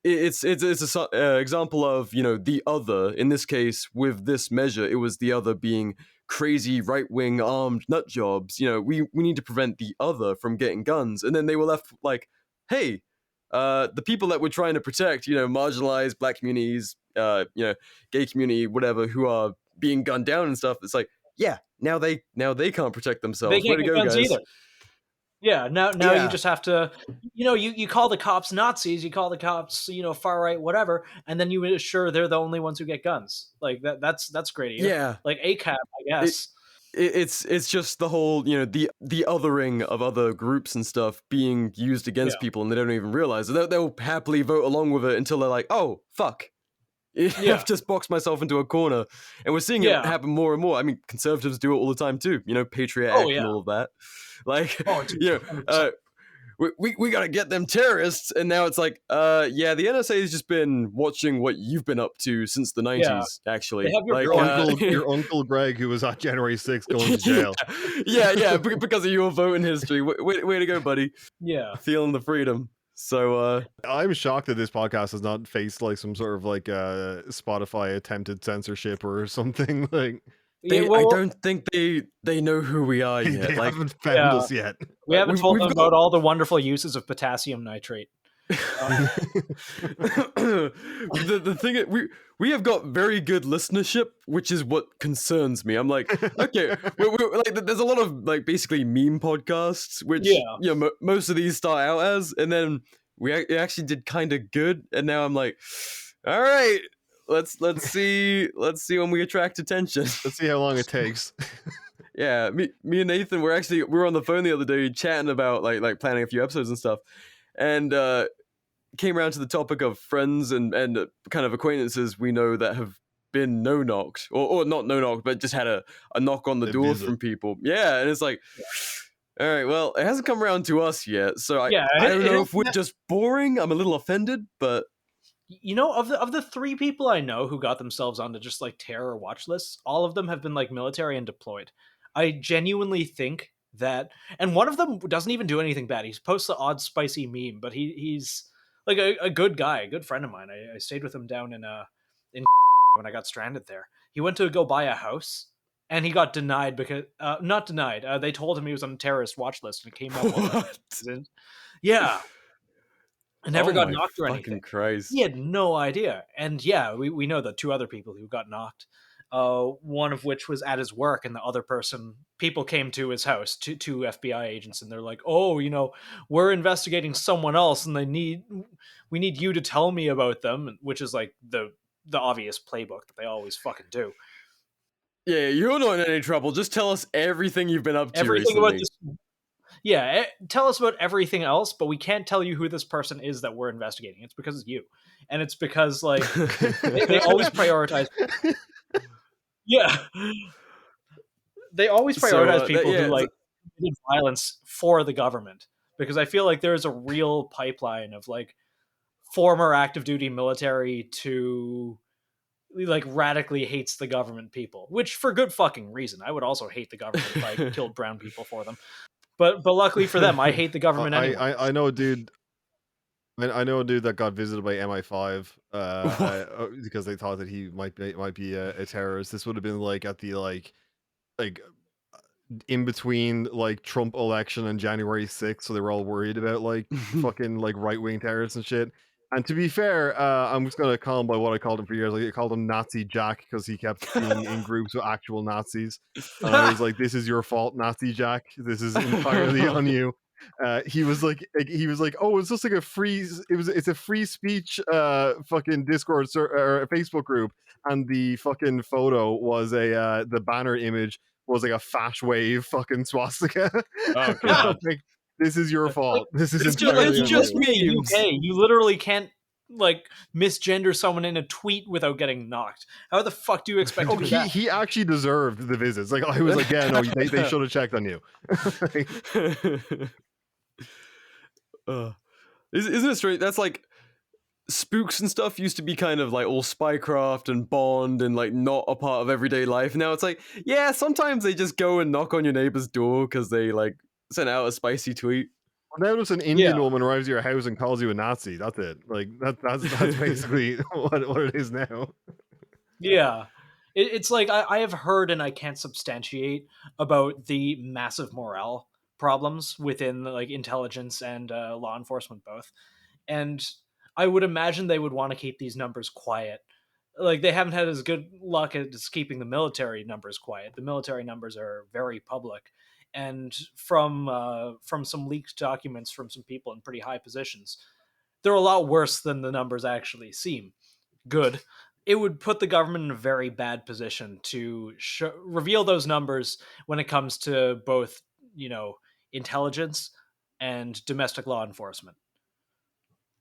it's a example of the other. In this case, with this measure, it was the other being crazy right-wing armed nut jobs. We need to prevent the other from getting guns, and then they were left like, hey, the people that we're trying to protect, marginalized black communities, gay community, whatever, who are being gunned down and stuff. It's like, yeah, now they can't protect themselves. They can't Way to get go, guns guys. either. Yeah, now Yeah. you just have to, you call the cops Nazis, you call the cops, far right, whatever, and then you assure they're the only ones who get guns. Like that's great. Yeah, like ACAB, I guess. It's just the whole the othering of other groups and stuff being used against people, and they don't even realize it. They'll happily vote along with it until they're like, oh fuck. I've just boxed myself into a corner, and we're seeing it happen more and more. I mean, conservatives do it all the time too. Patriot Act and all of that. Like, we gotta get them terrorists, and now it's like, the NSA has just been watching what you've been up to since the 90s. Actually, They have your uncle Greg, who was at January 6th, going to jail. yeah, because of your voting history. Way to go, buddy. Yeah, feeling the freedom. So I'm shocked that this podcast has not faced like some sort of like Spotify attempted censorship or something. Like Yeah, I well, don't think they know who we are they yet. Like haven't found yeah. us yet. we haven't told we've them got- about all the wonderful uses of potassium nitrate. the thing we have got very good listenership, which is what concerns me. I'm like, okay, we're like there's a lot of like basically meme podcasts, which Yeah. most of these start out as, and then it actually did kind of good, and now I'm like, all right, let's see when we attract attention. Let's see how long it takes. Yeah, me and Nathan we were on the phone the other day chatting about like planning a few episodes and stuff, and came around to the topic of friends and kind of acquaintances we know that have been no-knocked, or not no-knocked, but just had a knock on the A door visit. from people. Yeah, and it's like, all right, well, it hasn't come around to us yet, so I Yeah, don't it know if we're hasn't- just boring. I'm a little offended, but You know, of the three people I know who got themselves onto just like terror watch lists, all of them have been like military and deployed. I genuinely think that, and one of them doesn't even do anything bad. He posts the odd spicy meme, but he's like a good guy, a good friend of mine. I stayed with him down in when I got stranded there. He went to go buy a house, and he got denied because not denied. They told him he was on a terrorist watch list, and it came up. what? Yeah, and never Oh got my knocked or fucking anything. Christ. He had no idea. And yeah, we know the two other people who got knocked. One of which was at his work, and the other person, people came to his house, two FBI agents, and they're like, "Oh, we're investigating someone else, and we need you to tell me about them," which is like the obvious playbook that they always fucking do. Yeah, you're not in any trouble. Just tell us everything you've been up to Everything recently. about this. Yeah, tell us about everything else, but we can't tell you who this person is that we're investigating. It's because it's you, and it's because like they always prioritize. Yeah, they always So, prioritize people yeah, who like did violence for the government, because I feel like there's a real pipeline of like former active duty military to like radically hates the government people, which for good fucking reason. I would also hate the government if I killed brown people for them. But luckily for them, I hate the government anyway. I know a dude. I know a dude that got visited by MI5 because they thought that he might be a terrorist. This would have been like at the like in between like Trump election and January 6th, so they were all worried about like fucking like right-wing terrorists and shit. And to be fair, I'm just gonna call him by what I called him for years. I called him Nazi Jack because he kept being in groups with actual Nazis. And I was like, "This is your fault, Nazi Jack. This is entirely on you." He was like, "Oh, it's just like it's a free speech fucking discourse or a Facebook group," and the fucking photo was the banner image was like a fash wave fucking swastika. Oh god. Like, this is your fault. This is it's entirely just on you. me. In the UK, you literally can't like misgender someone in a tweet without getting knocked. How the fuck do you expect Oh, to do that? he actually deserved the visits. Like I was like, yeah, no, they should have checked on you. Isn't it straight? That's like spooks and stuff used to be kind of like all spycraft and Bond and like not a part of everyday life. Now it's like, yeah, sometimes they just go and knock on your neighbor's door because they like sent out a spicy tweet. Now just an Indian Yeah. woman arrives at your house and calls you a Nazi. That's it. Like that's basically what it is now. Yeah. It's like I have heard, and I can't substantiate, about the massive morale problems within like intelligence and law enforcement both. And I would imagine they would want to keep these numbers quiet. Like they haven't had as good luck as keeping the military numbers quiet. The military numbers are very public, and from some leaked documents from some people in pretty high positions, they're a lot worse than the numbers actually seem. Good. It would put the government in a very bad position to reveal those numbers when it comes to both, intelligence and domestic law enforcement.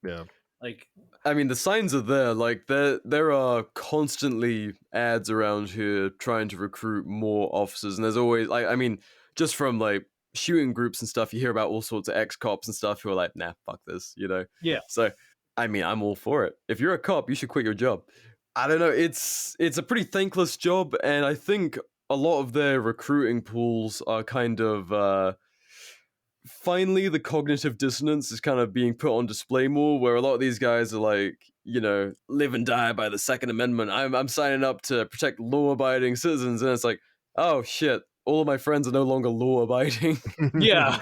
Yeah. Like, I mean, the signs are there. Like there are constantly ads around here trying to recruit more officers, and there's always like, I mean, just from like shooting groups and stuff, you hear about all sorts of ex-cops and stuff who are like, nah, fuck this, Yeah. So, I mean, I'm all for it. If you're a cop, you should quit your job. I don't know. It's a pretty thankless job, and I think a lot of their recruiting pools are kind of finally the cognitive dissonance is kind of being put on display more, where a lot of these guys are like, live and die by the Second Amendment. I'm signing up to protect law-abiding citizens, and it's like, oh shit, all of my friends are no longer law-abiding. Yeah.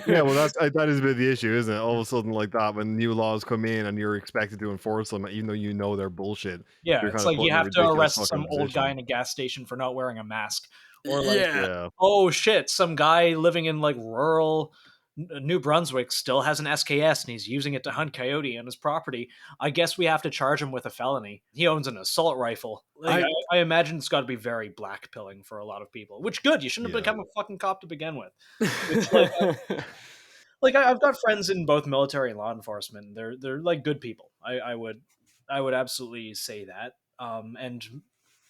Yeah, well, that is a bit of the issue, isn't it? All of a sudden, like that, when new laws come in and you're expected to enforce them, even though you know they're bullshit. Yeah, you're it's kind of like you put in a have to ridiculous arrest fucking some old guy position. in a gas station for not wearing a mask. Or like, Yeah. oh shit, some guy living in like rural New Brunswick still has an SKS and he's using it to hunt coyote on his property. I guess we have to charge him with a felony. He owns an assault rifle. Like, I imagine it's got to be very black pilling for a lot of people. Which good, you shouldn't have become a fucking cop to begin with. It's like, I've got friends in both military and law enforcement. They're like good people. I would absolutely say that. And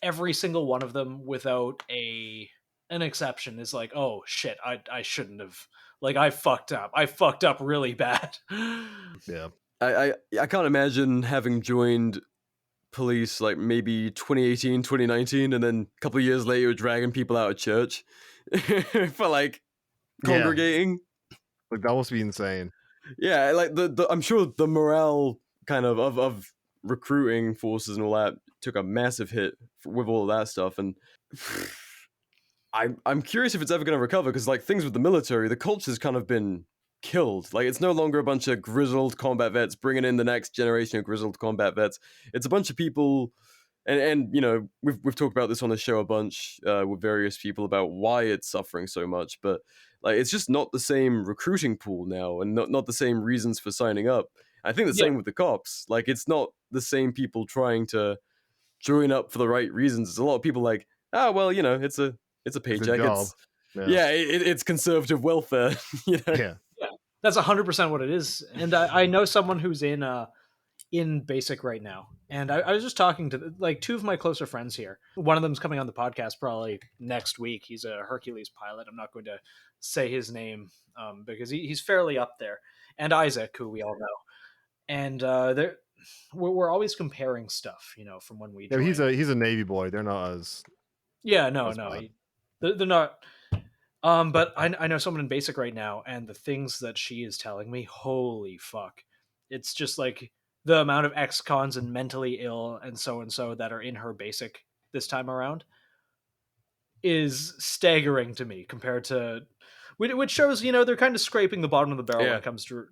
every single one of them, without an exception, is like, oh shit, I shouldn't have. Like, I fucked up. I fucked up really bad. Yeah. I can't imagine having joined police like maybe 2018, 2019, and then a couple of years later dragging people out of church for like congregating. Like, that must be insane. Yeah, like the I'm sure the morale kind of recruiting forces and all that took a massive hit with all of that stuff, and I'm curious if it's ever going to recover, because like things with the military, the culture's kind of been killed. Like, it's no longer a bunch of grizzled combat vets bringing in the next generation of grizzled combat vets. It's a bunch of people, and we've talked about this on the show a bunch with various people about why it's suffering so much, but like it's just not the same recruiting pool now, and not the same reasons for signing up. I think the same with the cops. Like, it's not the same people trying to join up for the right reasons. There's a lot of people like, well, it's a paycheck. It's conservative welfare. Yeah. That's 100% what it is. And I know someone who's in basic right now, and I was just talking to like two of my closer friends here. One of them's coming on the podcast probably next week. He's a Hercules pilot. I'm not going to say his name because he's fairly up there. And Isaac, who we all know, and we're always comparing stuff, from when we joined. He's a Navy boy. They're not as they're not. But I know someone in basic right now, and the things that she is telling me, holy fuck. It's just like the amount of ex-cons and mentally ill and so that are in her basic this time around is staggering to me compared to, which shows, they're kind of scraping the bottom of the barrel when it comes to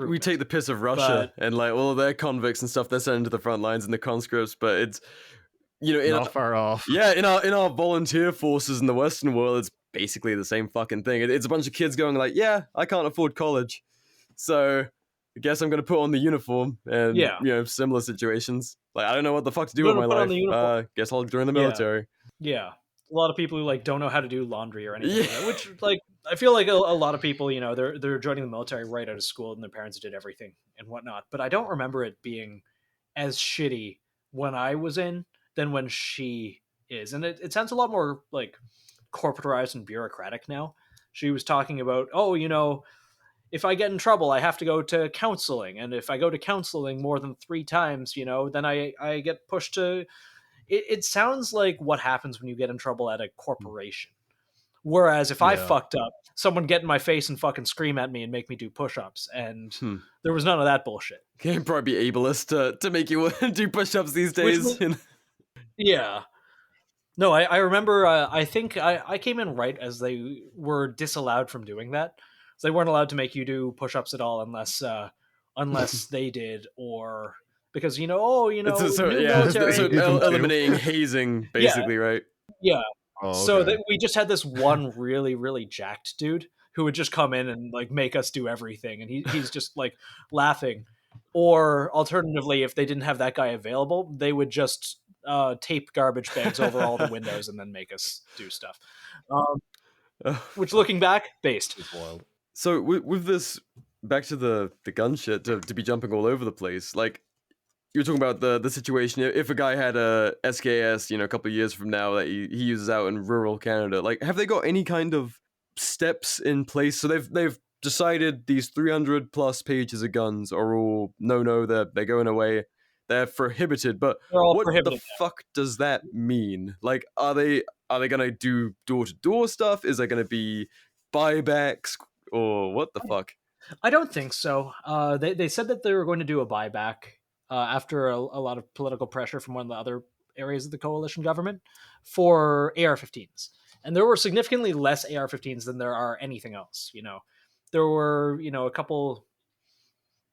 we take the piss of Russia and like, well, they're convicts and stuff, they're sent into the front lines and the conscripts, but it's, not far off. Yeah, in our volunteer forces in the Western world, it's basically the same fucking thing. It's a bunch of kids going like, yeah, I can't afford college, so I guess I'm gonna put on the uniform, and similar situations. Like, I don't know what the fuck to do with my life. Guess I'll join the military. Yeah. A lot of people who like don't know how to do laundry or anything like that, which like I feel like a lot of people, they're joining the military right out of school and their parents did everything and whatnot. But I don't remember it being as shitty when I was in than when she is. And it sounds a lot more like corporatized and bureaucratic now. She was talking about, if I get in trouble, I have to go to counseling. And if I go to counseling more than 3 times, then I get pushed to... It sounds like what happens when you get in trouble at a corporation. Whereas if I fucked up, someone get in my face and fucking scream at me and make me do push-ups. And there was none of that bullshit. Can't probably be ableist to make you do push-ups these days. Yeah. No, I remember, I think I came in right as they were disallowed from doing that. So they weren't allowed to make you do push-ups at all unless they did, or because, eliminating hazing, basically, right? Yeah. Oh, okay. So we just had this one really, really jacked dude who would just come in and like make us do everything. And he's just like laughing. Or alternatively, if they didn't have that guy available, they would just tape garbage bags over all the windows and then make us do stuff. Which, looking back, based. It's wild. So with this, back to the gun shit, to be jumping all over the place, like, you're talking about the situation, if a guy had a SKS, a couple of years from now that he uses out in rural Canada, like, have they got any kind of steps in place? So they've decided these 300 plus pages of guns are all no, they're going away, they're prohibited, but what the fuck does that mean? Like, are they gonna do door-to-door stuff? Is there gonna be buybacks? or what the fuck? I don't think so. They said that they were going to do a buyback after a lot of political pressure from one of the other areas of the coalition government for AR-15s, and there were significantly less AR-15s than there are anything else. There were a couple,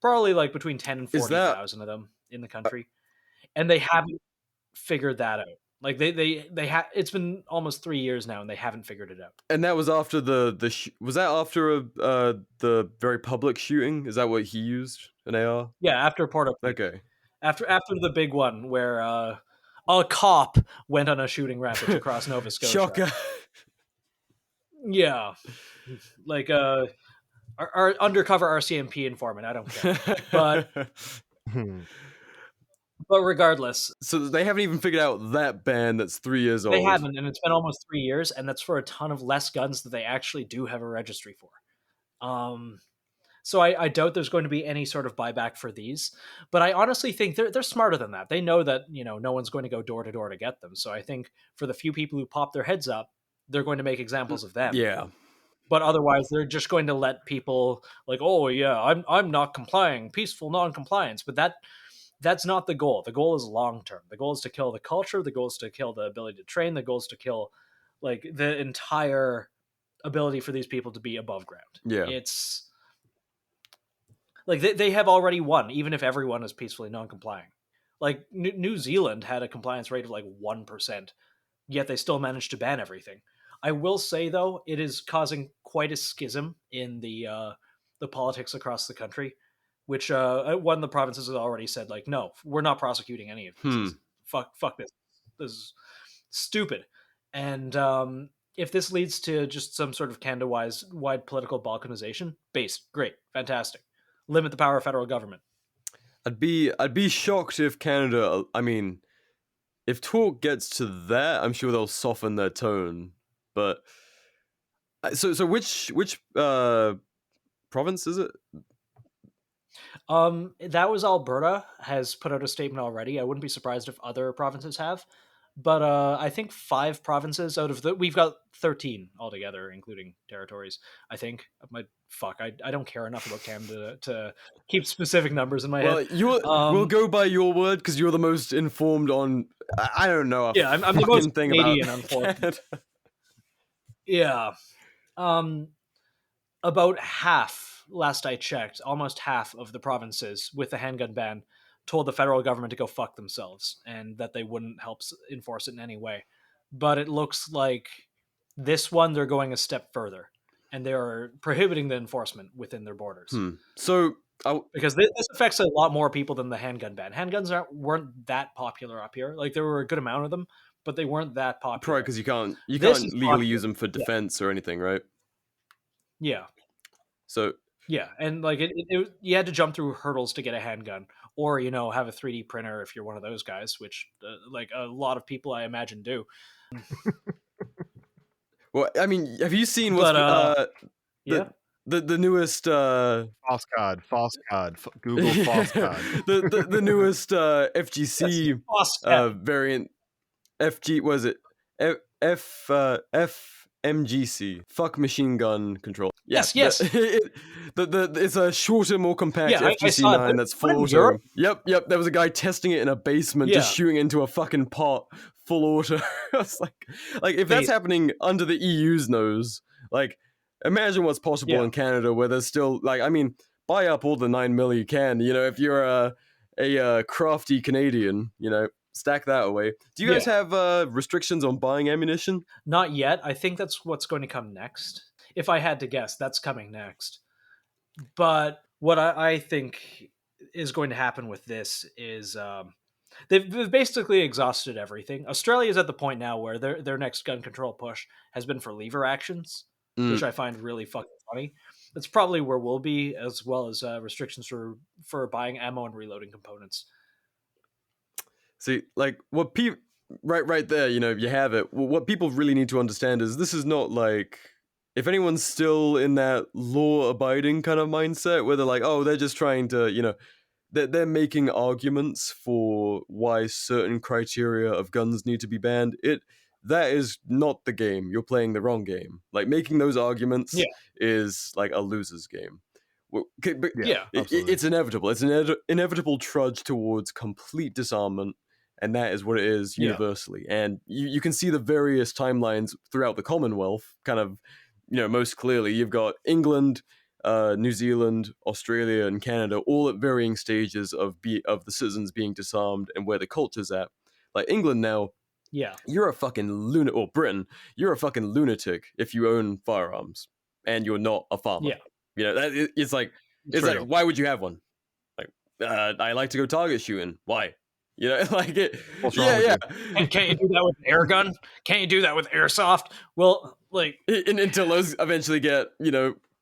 probably like between 10 and Is that 40,000 of them in the country, and they haven't figured that out. Like it's been almost 3 years now, and they haven't figured it out. and that was after was that after the very public shooting? Is that what he used, an AR? Yeah, after Port-au-Prince. Okay. After the big one where a cop went on a shooting rampage across Nova Scotia. Shocker. Yeah, like our undercover RCMP informant. I don't care, but regardless, So they haven't even figured out that ban that's 3 years old. they haven't, and it's been almost 3 years, and that's for a ton of less guns that they actually do have a registry for. So I doubt there's going to be any sort of buyback for these, but I honestly think they're smarter than that. They know that no one's going to go door to door to get them. So I think for the few people who pop their heads up, they're going to make examples of them. Yeah. But otherwise, they're just going to let people like, oh yeah, I'm not complying, peaceful non-compliance. But that's not the goal. The goal is long term. The goal is to kill the culture. The goal is to kill the ability to train. The goal is to kill like the entire ability for these people to be above ground. Yeah. It's like they have already won, even if everyone is peacefully non-complying. Like New Zealand had a compliance rate of like 1%, yet they still managed to ban everything. I will say though, it is causing quite a schism in the politics across the country, which one of the provinces has already said like, no, we're not prosecuting any of this. Fuck this. This is stupid. And if this leads to just some sort of Canada-wide political balkanization, great, fantastic. Limit the power of federal government. I'd be shocked if Canada, I mean, if talk gets to that, I'm sure they'll soften their tone. But so which province is it? That was Alberta has put out a statement already. I wouldn't be surprised if other provinces have. But I think 5 provinces out of we've got 13 altogether, including territories. I think I don't care enough about Canada to keep specific numbers in my head. We'll go by your word because you're the most informed on. I don't know. Yeah, I'm the most thing Canadian, about unfortunately. Yeah, about half. Last I checked, almost half of the provinces with the handgun ban told the federal government to go fuck themselves and that they wouldn't help enforce it in any way. But it looks like this one, they're going a step further and they are prohibiting the enforcement within their borders. So because this affects a lot more people than the handgun ban. Handguns weren't that popular up here. Like there were a good amount of them, but they weren't that popular. Probably because you can't legally popular. use them for defense or anything, right? Yeah. So yeah, and like you had to jump through hurdles to get a handgun, or have a 3D printer if you're one of those guys, which like a lot of people I imagine do. Well, I mean, have you seen what's the newest FOSCAD, Google FOSCAD. the newest FGC variant FG was it FMGC, fuck machine gun control. Yes. It's a shorter, more compact FGC9 that's full auto. Yep. There was a guy testing it in a basement, just shooting into a fucking pot, full auto. I was like if that's happening under the EU's nose, like imagine what's possible in Canada, where there's still like, I mean, buy up all the 9mm you can. If you're a crafty Canadian, stack that away. Do you guys have restrictions on buying ammunition? Not yet. I think that's what's going to come next. If I had to guess, that's coming next. But what I think is going to happen with this is they've basically exhausted everything. Australia's at the point now where their next gun control push has been for lever actions, which I find really fucking funny. That's probably where we'll be, as well as restrictions for buying ammo and reloading components. See, like what people right there, you have it. What people really need to understand is this is not like, if anyone's still in that law-abiding kind of mindset where they're like, oh, they're just trying to, they're making arguments for why certain criteria of guns need to be banned. that is not the game. You're playing the wrong game. Like, making those arguments Yeah. is like a loser's game. But Yeah, absolutely. it's inevitable. It's an inevitable trudge towards complete disarmament, and that is what it is Yeah. universally. And you can see the various timelines throughout the Commonwealth kind of, most clearly. You've got England, New Zealand, Australia, and Canada, all at varying stages of the citizens being disarmed and where the culture's at. Like England now, Yeah. you're a fucking lunatic, or Britain, you're a fucking lunatic if you own firearms and you're not a farmer. Yeah. It's like, Straight up. why would you have one? Like, I like to go target shooting. Why? Like it. What's wrong Yeah, with yeah. And can't you do that with an air gun? Can't you do that with airsoft? Well, like, Until those eventually get,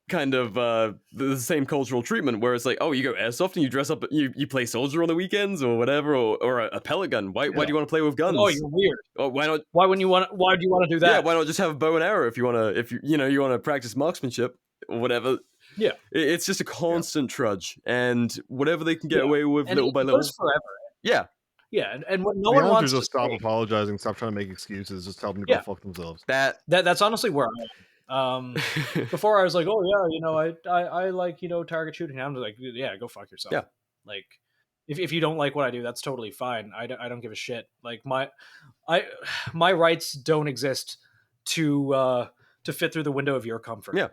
kind of the same cultural treatment where it's like, oh, you go airsoft and you dress up, you play soldier on the weekends or whatever, or a pellet gun. Why do you want to play with guns? oh, you're weird. Or why not? Why do you want to do that? Yeah, why not just have a bow and arrow if you want to? If you want to practice marksmanship or whatever. Yeah. It's just a constant trudge, and whatever they can get Yeah. away with, And little it by little. goes forever. Yeah, Yeah, and what no The one answer wants is to just stop say- apologizing, stop trying to make excuses, just tell them to Yeah. go fuck themselves. that's honestly where I am. Before I was like, oh yeah, I like target shooting. I'm just like, yeah, go fuck yourself. Yeah. Like, if you don't like what I do, that's totally fine. I don't give a shit. Like my rights don't exist to fit through the window of your comfort. Yeah.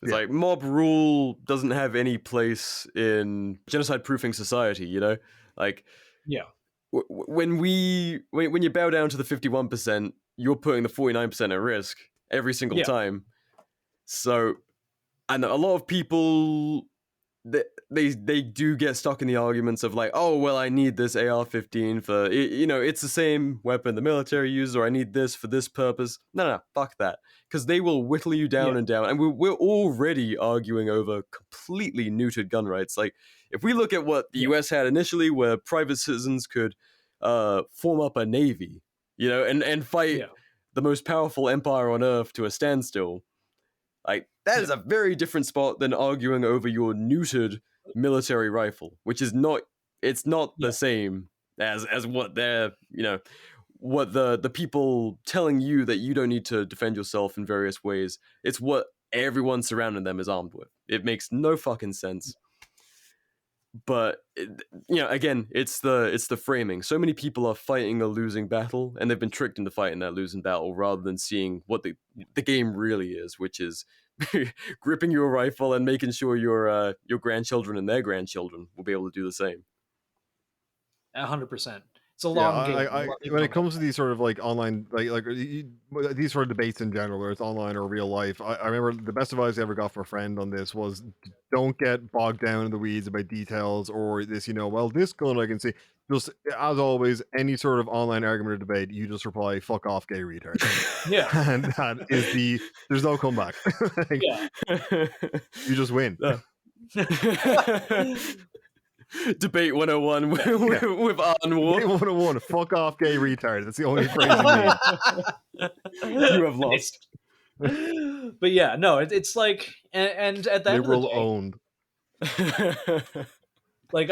It's Yeah. like mob rule doesn't have any place in genocide-proofing society. Like Yeah. when you bow down to the 51%, you're putting the 49% at risk every single Yeah. time. So, and a lot of people, they do get stuck in the arguments of like, oh, well, I need this AR-15 for, it's the same weapon the military uses, or I need this for this purpose. No, fuck that. Because they will whittle you down and down. And we're already arguing over completely neutered gun rights. Like, if we look at what the US had initially, where private citizens could form up a navy, and fight the most powerful empire on earth to a standstill. Like, that is a very different spot than arguing over your neutered military rifle, which is not the same as what they're, what the people telling you that you don't need to defend yourself in various ways. It's what everyone surrounding them is armed with. It makes no fucking sense. But again, it's the framing. So many people are fighting a losing battle, and they've been tricked into fighting that losing battle rather than seeing what the game really is, which is gripping your rifle and making sure your grandchildren and their grandchildren will be able to do the same. 100%. It's a long game. When it comes to these sort of like online, these sort of debates in general, whether it's online or real life, I remember the best advice I ever got from a friend on this was, don't get bogged down in the weeds about details or this, well, this gun I can see. Just as always, any sort of online argument or debate, you just reply, "Fuck off, gay retard." Yeah, and that is there's no comeback. You just win. Debate 101 with Arn War. Debate 101, fuck off, gay retard. That's the only phrase you need. You have lost. But yeah, no, it's like, and at the Liberal end of the day, owned. like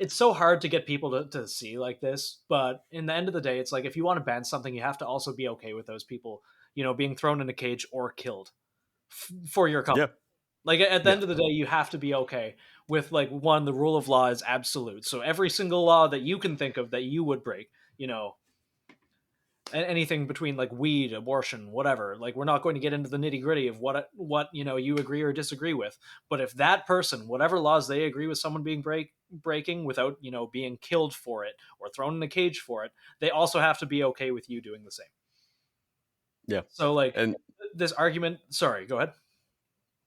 it's so hard to get people to see like this, but in the end of the day, it's like, if you want to ban something, you have to also be okay with those people being thrown in a cage or killed for your cause. Yeah. Like at the end of the day, you have to be okay with, like, one, the rule of law is absolute. So every single law that you can think of that you would break, anything between like weed, abortion, whatever, like, we're not going to get into the nitty gritty of what you agree or disagree with. But if that person, whatever laws they agree with someone being breaking without, being killed for it or thrown in a cage for it, they also have to be okay with you doing the same. Yeah. So like, and this argument, sorry, go ahead.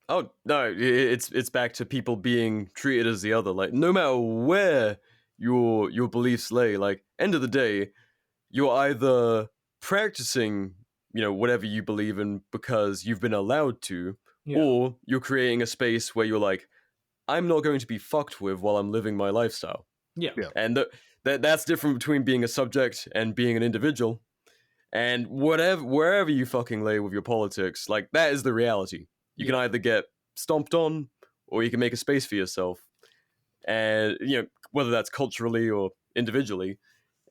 Oh no, it's back to people being treated as the other. Like, no matter where your beliefs lay, like, end of the day, you're either practicing, whatever you believe in because you've been allowed to, or you're creating a space where you're like, I'm not going to be fucked with while I'm living my lifestyle. Yeah. And that's different between being a subject and being an individual. And wherever you fucking lay with your politics, like, that is the reality. You can either get stomped on, or you can make a space for yourself. And, whether that's culturally or individually.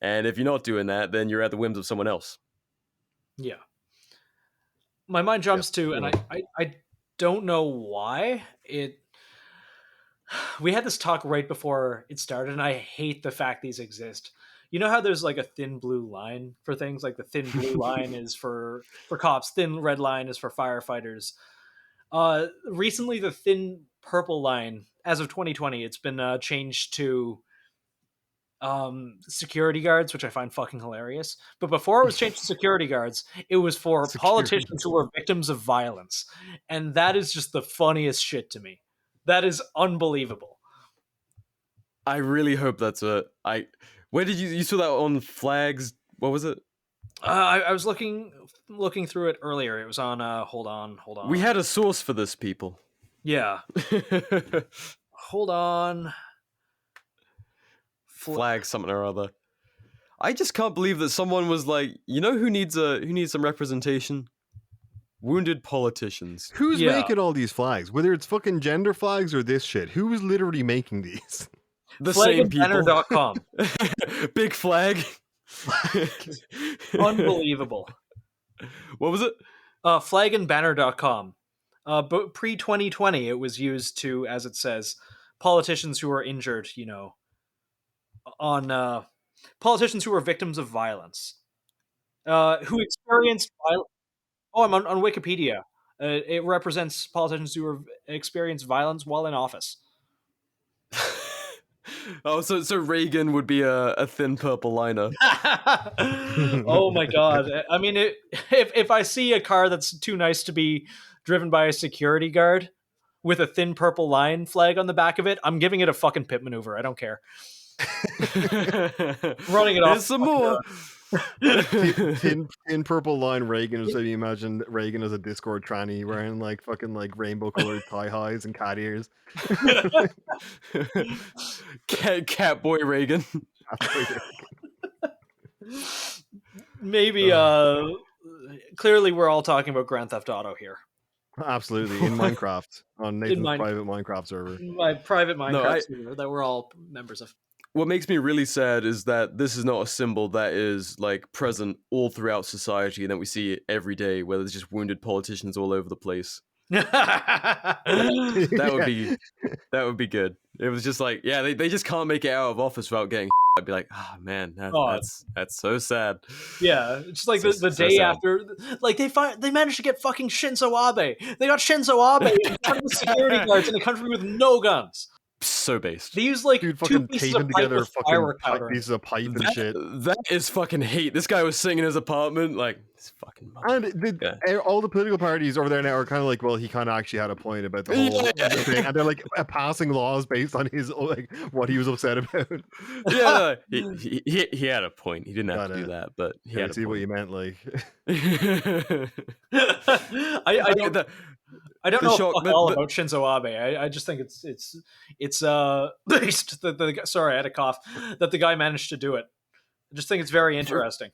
And if you're not doing that, then you're at the whims of someone else. Yeah. My mind jumps to, and I don't know why we had this talk right before it started, and I hate the fact these exist. You know how there's like a thin blue line for things, like the thin blue line is for cops, thin red line is for firefighters. Recently the thin purple line, as of 2020, it's been changed to security guards, which I find fucking hilarious. But before it was changed to security guards, it was for politicians who were victims of violence. And that is just the funniest shit to me. That is unbelievable. I really hope that's it. Where did you saw that on Flags? What was it? I was looking through it earlier. It was on hold on. We had a source for this, people. Yeah. Hold on. Flag something or other. I just can't believe that someone was like, you know who needs some representation? Wounded politicians. Who's making all these flags? Whether it's fucking gender flags or this shit, who is literally making these? The same people. Flagandbanner.com. Big flag. Unbelievable. What was it? Flagandbanner.com. But pre-2020, it was used to, as it says, politicians who are injured, on politicians who are victims of violence, who experienced violence. Oh, I'm on Wikipedia. It represents politicians who experienced violence while in office. Oh, so Reagan would be a thin purple liner. Oh my god! I mean, if I see a car that's too nice to be driven by a security guard with a thin purple line flag on the back of it, I'm giving it a fucking pit maneuver. I don't care. Running it off. There's some more. Thin purple line Reagan. So you imagine Reagan as a Discord tranny wearing like fucking like rainbow colored thigh highs and cat ears. Cat boy Reagan. Maybe clearly we're all talking about Grand Theft Auto here. Absolutely, in Minecraft on Nathan's private Minecraft server. My private Minecraft server that we're all members of. What makes me really sad is that this is not a symbol that is like present all throughout society and that we see it every day, where there's just wounded politicians all over the place. that would be good. It was just like, yeah, they just can't make it out of office without getting. I'd be like, oh man, that's so sad. Yeah, it's like the day after, like they managed to get fucking Shinzo Abe. They got Shinzo Abe in front of the security guards in a country with no guns. So based. They use like two pieces of pipe with pieces of pipe and shit. That is fucking hate. This guy was sitting in his apartment like this fucking. And all the political parties over there now are kind of like, well, he kind of actually had a point about the whole thing, and they're like passing laws based on his like what he was upset about. Yeah, he had a point. He didn't have to do that, but he had to see what you meant. Like, I don't know all about Shinzo Abe. I just think it's based. Sorry, I had a cough. That the guy managed to do it. I just think it's very interesting.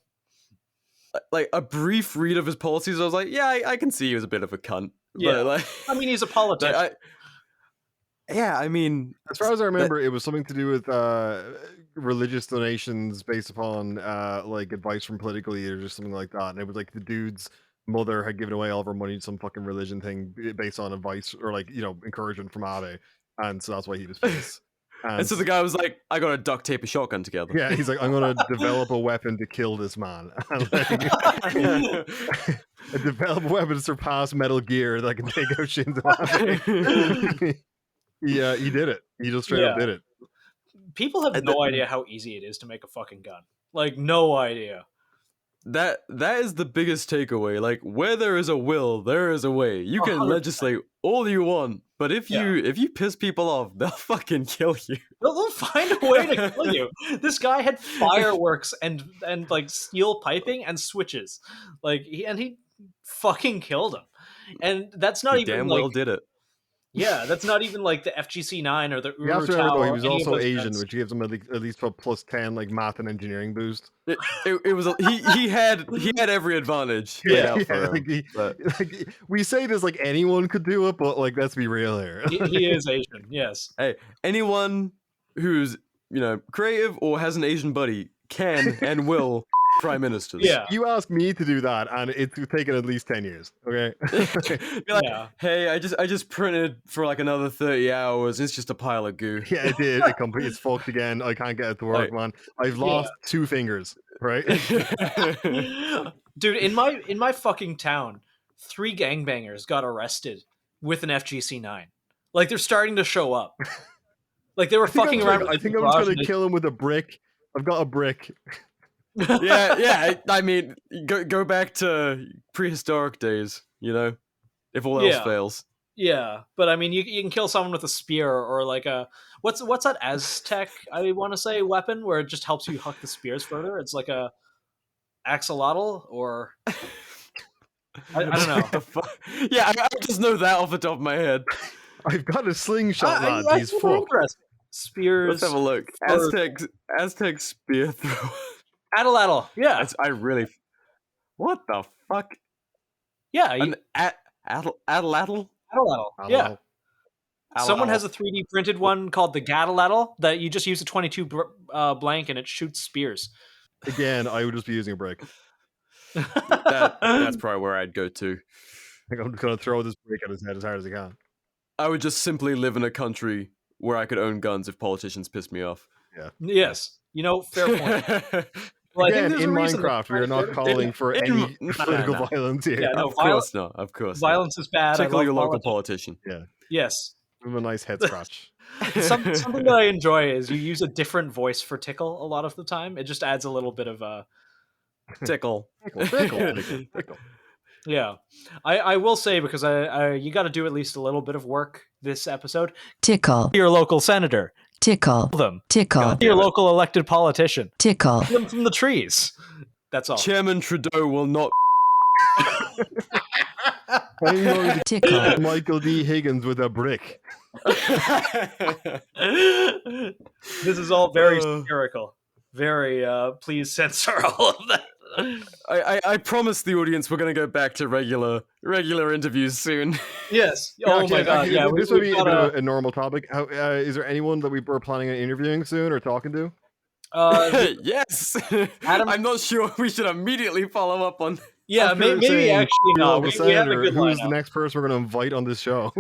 Like a brief read of his policies, I was like, yeah, I can see he was a bit of a cunt. Yeah, but like, I mean, he's a politician. I mean, as far as I remember, it was something to do with religious donations based upon like advice from political leaders or something like that. And it was like the dude's mother had given away all of her money to some fucking religion thing based on advice or like, encouragement from Abe. And so that's why he was pissed. And so the guy was like, I gotta duct tape a shotgun together. Yeah, he's like, I'm gonna develop a weapon to kill this man. Develop a weapon to surpass Metal Gear that can take out Shinzo Abe. Yeah, he did it. He just straight up did it. People have no idea how easy it is to make a fucking gun. Like, no idea. That is the biggest takeaway. Like, where there is a will, there is a way. You can 100%. Legislate all you want, but if you piss people off, they'll fucking kill you. They'll find a way to kill you. This guy had fireworks and like steel piping and switches, like he fucking killed him. And that's not even damn like, well did it. Yeah, that's not even like the FGC9 or the Uru Tower. He was also Asian, which gives him at least a +10 like math and engineering boost. It was he had every advantage. We say this like anyone could do it, but like let's be real here. He is Asian, yes. Hey, anyone who's creative or has an Asian buddy can and will prime ministers. Yeah. You ask me to do that, and it's taken at least 10 years. Okay. Be like, Yeah. hey, I just printed for like another 30 hours. It's just a pile of goo. Yeah, it did. It's fucked again. I can't get it to work, man. I've lost 2 fingers. Right. Dude, in my fucking town, 3 gangbangers got arrested with an FGC9. Like, they're starting to show up. Like, they were fucking around. I think I'm just gonna kill him with a brick. I've got a brick. yeah. I mean, go back to prehistoric days. You know, if all else fails. Yeah, but I mean, you can kill someone with a spear or like a what's that Aztec, I want to say, weapon where it just helps you huck the spears further. It's like a axolotl or I don't know. What the fuck? Yeah, I just know that off the top of my head. I've got a slingshot, lad. He's super fucked. interesting. Spears. Let's have a look. Aztec spear throw. Atlatl. Yeah. I really. What the fuck? Yeah. An atlatl? Atlatl. Yeah. Someone has a 3D printed one called the Gatlatl that you just use a 22 blank and it shoots spears. Again, I would just be using a brick. That's probably where I'd go to. I think I'm just gonna throw this brick at his head as hard as I can. I would just simply live in a country where I could own guns if politicians pissed me off. Yeah. Yes. You know, fair point. Well, again, in Minecraft, we are not calling for any political violence here. Yeah, no, of course not. Of course, violence is bad. Tickle your local politician. Yeah. Yes. Give him a nice head scratch. Something that I enjoy is you use a different voice for tickle a lot of the time. It just adds a little bit of a tickle. Yeah, I will say, because you got to do at least a little bit of work this episode. Tickle your local senator. Tickle them. Tickle your local elected politician. Tickle them from the trees. That's all. Chairman Trudeau will not. I'm going to tickle Michael D. Higgins with a brick. This is all very satirical. Very. Please censor all of that. I promise the audience we're going to go back to regular interviews soon. Yes. Oh my god. Yeah. This would be a normal topic. How, is there anyone that we were planning on interviewing soon or talking to? Yes. Adam, I'm not sure we should immediately follow up on. Yeah, maybe actually not. We have a good Who's the next person we're going to invite on this show?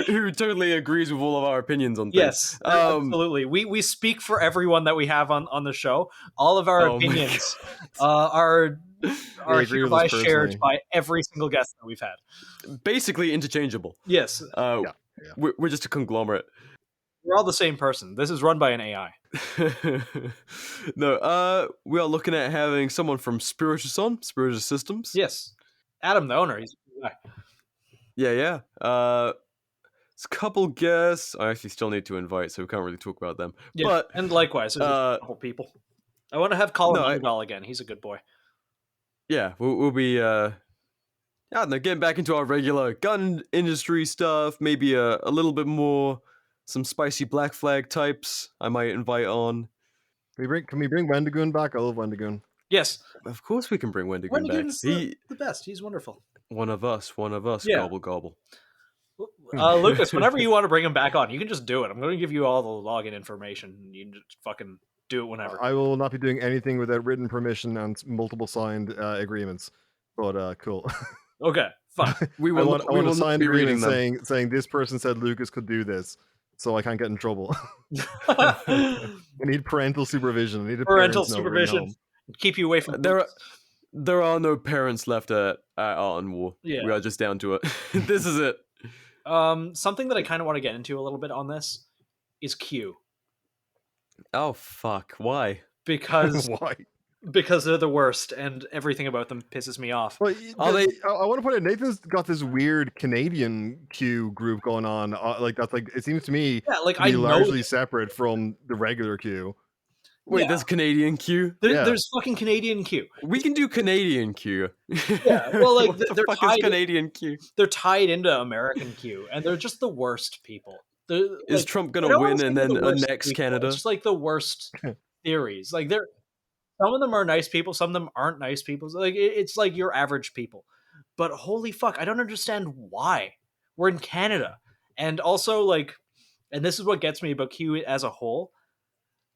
who totally agrees with all of our opinions on things. Yes, absolutely. We speak for everyone that we have on the show. All of our opinions are hereby shared by every single guest that we've had. Basically interchangeable. Yes. We're just a conglomerate. We're all the same person. This is run by an AI. No, we are looking at having someone from Spiritus Systems. Yes. Adam, the owner. He's a guy. Yeah. It's a couple guests. I actually still need to invite, so we can't really talk about them. Yeah, but and likewise, there's a couple people. I want to have Colin Underdahl again. He's a good boy. Yeah, we'll be I don't know, getting back into our regular gun industry stuff, maybe a little bit more some spicy Black Flag types I might invite on. Can we bring Wendigoon back? I love Wendigoon. Yes. Of course we can bring Wendigoon back. He's the best. He's wonderful. One of us. Yeah. Gobble, gobble. Lucas, whenever you want to bring him back on, you can just do it. I'm going to give you all the login information. You can just fucking do it whenever. I will not be doing anything without written permission and multiple signed agreements. But cool. Okay, fine. I want a signed agreement saying this person said Lucas could do this, so I can't get in trouble. I need parental supervision. I need parental supervision. Keep you away from there are no parents left at Art and War. Yeah. We are just down to it. This is it. Something that I kind of want to get into a little bit on this is Q. Oh fuck! Why? Because why? Because they're the worst, and everything about them pisses me off. Well, I want to put it. Nathan's got this weird Canadian Q group going on. It seems to me, to be largely separate from the regular Q. Wait, there's Canadian Q? There's fucking Canadian Q. We can do Canadian Q. Yeah, well, like what the fuck is Canadian Q? They're tied into American Q, and they're just the worst people. Is Trump gonna win and then annex Canada? It's just like the worst theories. Like some of them are nice people, some of them aren't nice people. Like it's like your average people. But holy fuck, I don't understand why. We're in Canada. And also and this is what gets me about Q as a whole.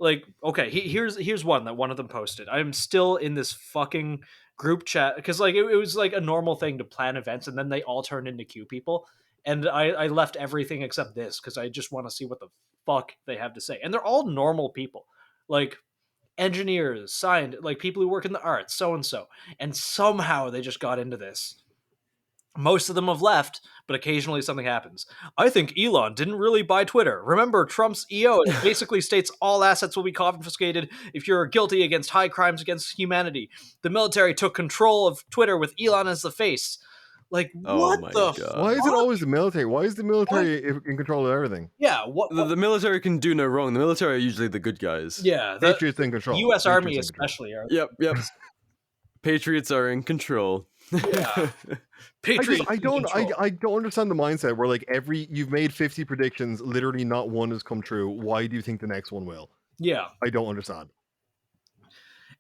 Like, okay, here's one that one of them posted. I'm still in this fucking group chat because like it was like a normal thing to plan events, and then they all turned into Q people, and I left everything except this because I just want to see what the fuck they have to say, and they're all normal people, like engineers, like people who work in the arts, so and somehow they just got into this. Most of them have left, but occasionally something happens. I think Elon didn't really buy Twitter. Remember, Trump's EO basically states all assets will be confiscated if you're guilty against high crimes against humanity. The military took control of Twitter with Elon as the face. Like, what my the God. Why is it always the military? Why is the military in control of everything? Yeah, what The military can do no wrong. The military are usually the good guys. yeah, the Patriots in control. U.S. Patriots Army in control. especially are. Yep. Patriots are in control. Yeah. Patriots. I don't understand the mindset where like you've made 50 predictions, literally not one has come true. Why do you think the next one will? Yeah, I don't understand.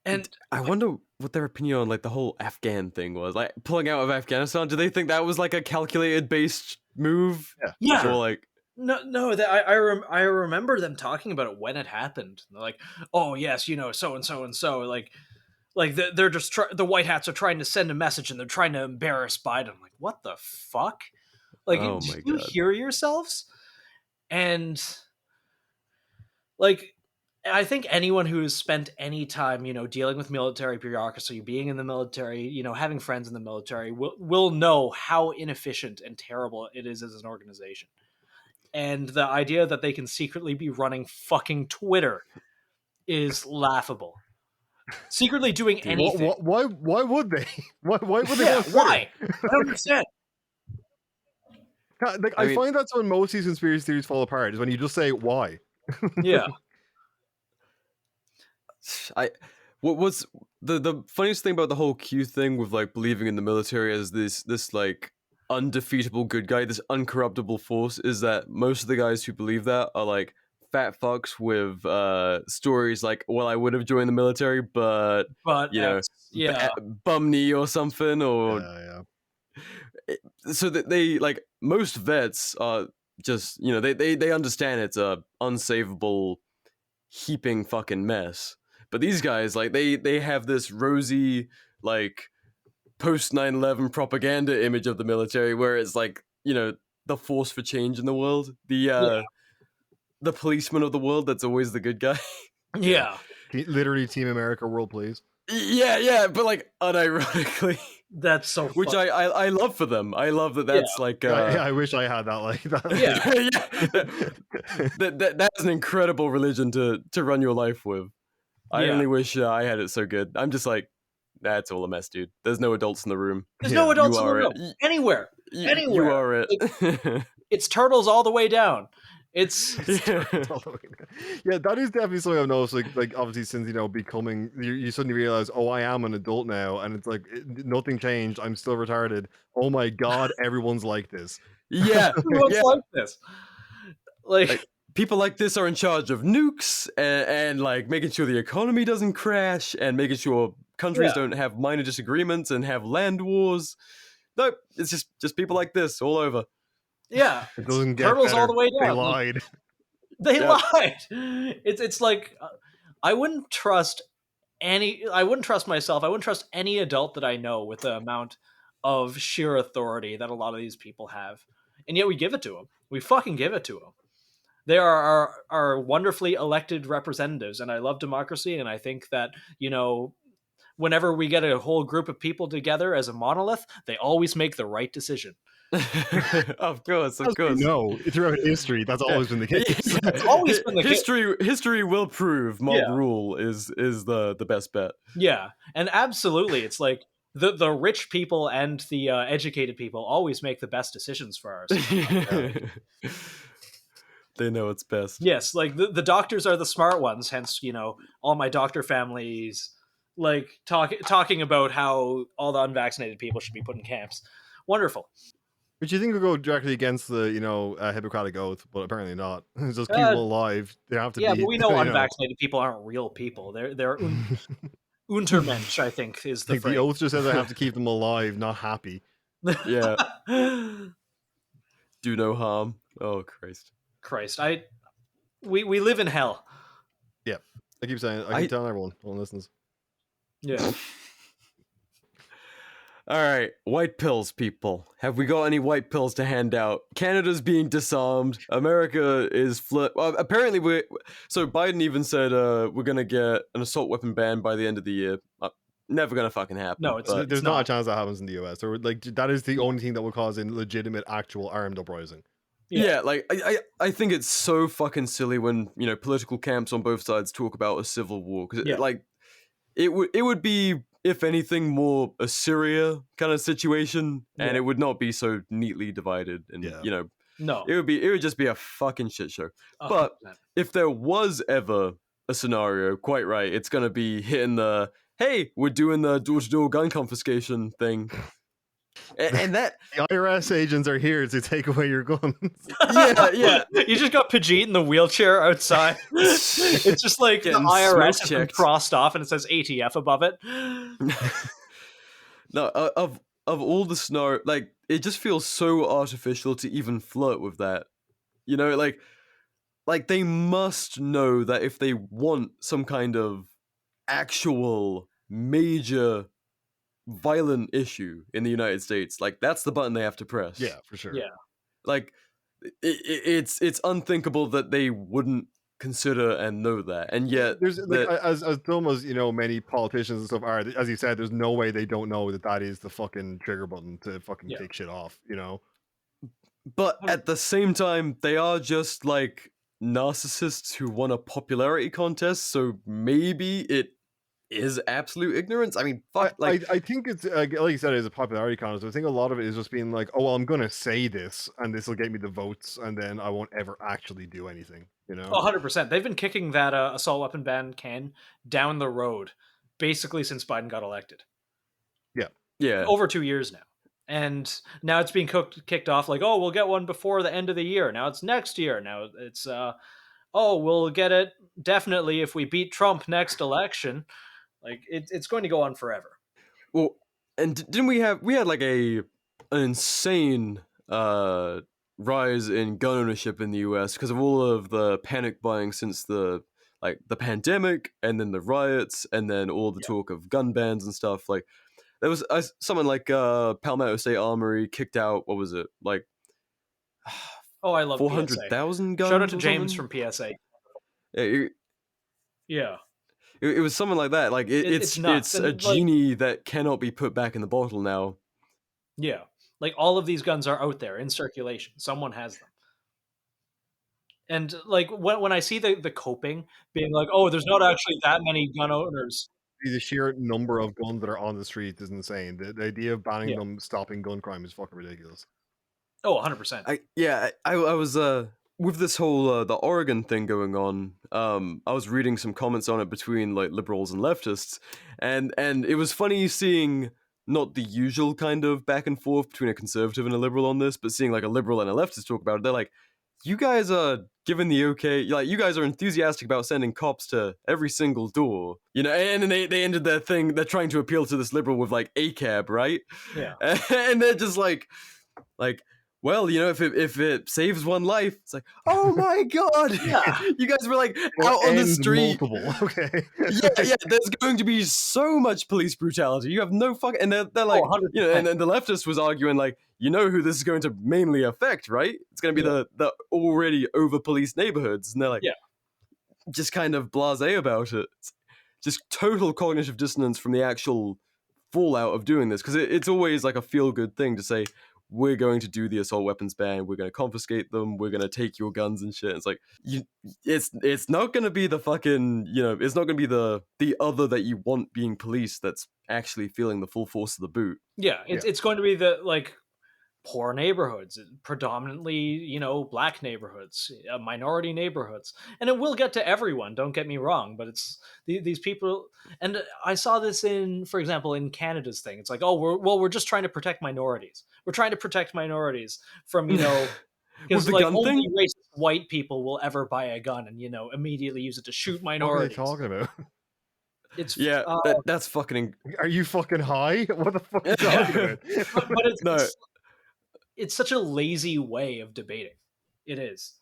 and I wonder what their opinion on like the whole Afghan thing was. Like pulling out of Afghanistan, do they think that was like a calculated based move? Yeah. Or like No, that I remember them talking about it when it happened. They're like, oh yes, so and so and so. Like they're just the White Hats are trying to send a message and they're trying to embarrass Biden. I'm like, what the fuck? Like, Oh do my you God. hear yourselves? And like, I think anyone who has spent any time, dealing with military bureaucracy, being in the military, having friends in the military, will know how inefficient and terrible it is as an organization. And the idea that they can secretly be running fucking Twitter is laughable. Secretly doing anything. Why would they? Why would they? Yeah, want Twitter? why? I don't understand. Like, I I mean- find that's when most of these conspiracy theories fall apart, is when you just say why. Yeah. What was the funniest thing about the whole Q thing with like believing in the military as this like undefeatable good guy, this uncorruptible force, is that most of the guys who believe that are like fat fucks with stories like, well, I would have joined the military, but But bum knee or something, or Yeah. so that they like most vets are just they understand it's a unsavable heaping fucking mess, but these guys like they have this rosy like post 9/11 propaganda image of the military where it's like the force for change in the world, the policeman of the world that's always the good guy. Yeah. Literally Team America world, please. yeah, but like unironically. That's so Which funny. I love for them. I love that that's like I wish I had that like that. That's an incredible religion to run your life with. I Yeah. only wish I had it so good. I'm just like, that's all a mess, dude. There's no adults in the room. There's no adults you in the are room. it. Anywhere. You Anywhere. are it. It's turtles all the way down. It's Yeah, that is definitely something I've noticed. Like obviously since becoming, you suddenly realize, oh, I am an adult now, and it's like nothing changed. I'm still retarded. Oh my god, everyone's like this. Yeah, everyone's yeah. like this. Like People like this are in charge of nukes and like making sure the economy doesn't crash and making sure countries don't have minor disagreements and have land wars. No, it's just people like this all over. yeah, It doesn't get turtles better. all the way They down. lied. They Yeah. lied. It's like I wouldn't trust myself. I wouldn't trust any adult that I know with the amount of sheer authority that a lot of these people have, and yet we give it to them. We fucking give it to them. They are our wonderfully elected representatives, and I love democracy, and I think that whenever we get a whole group of people together as a monolith, they always make the right decision. Of course. No, throughout history, that's always been the case. It's always been the case. History will prove mob rule is the best bet. Yeah, and absolutely, it's like the rich people and the educated people always make the best decisions for us. They know it's best. Yes, like the doctors are the smart ones. Hence, all my doctor families like talking about how all the unvaccinated people should be put in camps. Wonderful. Which you think would go directly against the Hippocratic Oath, but apparently not. It's just keep them alive. They have to be. Yeah, but we know unvaccinated people aren't real people. They're Untermensch, I think, is the phrase. The oath just says I have to keep them alive, not happy. Yeah. Do no harm. Oh Christ. We live in hell. I keep saying, I keep telling everyone who listens. Yeah. All right, white pills, people. Have we got any white pills to hand out? Canada's being disarmed. America is well, apparently so Biden even said we're gonna get an assault weapon ban by the end of the year. Never gonna fucking happen. No, it's There's not a chance that happens in the US. Or like that is the only thing that will cause a legitimate, actual armed uprising. Yeah, like I think it's so fucking silly when political camps on both sides talk about a civil war because it would be, if anything, more a Syria kind of situation, and it would not be so neatly divided. And no, it would just be a fucking shit show. 100%. But if there was ever a scenario, quite right, it's gonna be hitting the hey, we're doing the door-to-door gun confiscation thing. And that the IRS agents are here to take away your guns. yeah. You just got Pajit in the wheelchair outside. It's just like the IRS has been crossed off and it says ATF above it. No, of all the scenario, like it just feels so artificial to even flirt with that. Like they must know that if they want some kind of actual major violent issue in the United States, like that's the button they have to press. Yeah, for sure. Yeah, like it's unthinkable that they wouldn't consider and know that, and yet there's like as dumb as many politicians and stuff are. As you said, there's no way they don't know that is the fucking trigger button to fucking kick shit off. But at the same time, they are just like narcissists who won a popularity contest, so maybe it is absolute ignorance. I mean, fuck. I think it's like you said, it's a popularity contest. I think a lot of it is just being like, oh, well, I'm gonna say this, and this will get me the votes, and then I won't ever actually do anything. 100%. They've been kicking that assault weapon ban can down the road, basically since Biden got elected. Yeah, over 2 years now, and now it's being kicked off. Like, oh, we'll get one before the end of the year. Now it's next year. Now it's oh, we'll get it definitely if we beat Trump next election. Like it's going to go on forever. Well, and didn't we had like an insane rise in gun ownership in the US because of all of the panic buying since the pandemic, and then the riots, and then all the talk of gun bans and stuff. Like there was someone like Palmetto State Armory kicked out, what was it, like oh, I love 400,000 guns. Shout out to James from PSA. Yeah. It was something like that. Like it's a genie that cannot be put back in the bottle now. Yeah, like all of these guns are out there in circulation. Someone has them, and like when I see the coping being like, oh, there's not actually that many gun owners. The sheer number of guns that are on the street is insane. The idea of banning them, stopping gun crime, is fucking ridiculous. Oh, 100%. I was with this whole the Oregon thing going on, I was reading some comments on it between like liberals and leftists, and it was funny seeing not the usual kind of back and forth between a conservative and a liberal on this, but seeing like a liberal and a leftist talk about it. They're like, you guys are given the okay, like you guys are enthusiastic about sending cops to every single door, and then they ended their thing. They're trying to appeal to this liberal with like ACAB, right? Yeah, and they're just like. Well, if it saves one life, it's like, oh my god, you guys were like out on the street. Multiple. Okay. yeah. There's going to be so much police brutality. You have no fuck, and they're like, and the leftist was arguing like, who this is going to mainly affect, right? It's going to be the already over-policed neighborhoods, and they're like, just kind of blasé about it. It's just total cognitive dissonance from the actual fallout of doing this, because it's always like a feel-good thing to say, we're going to do the assault weapons ban, we're going to confiscate them, we're going to take your guns and shit. It's like, it's not going to be the fucking, it's not going to be the other that you want being policed that's actually feeling the full force of the boot. Yeah, it's going to be the, like, poor neighborhoods, predominantly, black neighborhoods, minority neighborhoods. And it will get to everyone, don't get me wrong, but it's these people. And I saw this for example, in Canada's thing. It's like, oh, we're just trying to protect minorities. We're trying to protect minorities from, because like only racist white people will ever buy a gun and, immediately use it to shoot minorities. What are you talking about? It's that's fucking. Are you fucking high? What the fuck are you talking about? But it's such a lazy way of debating. It is.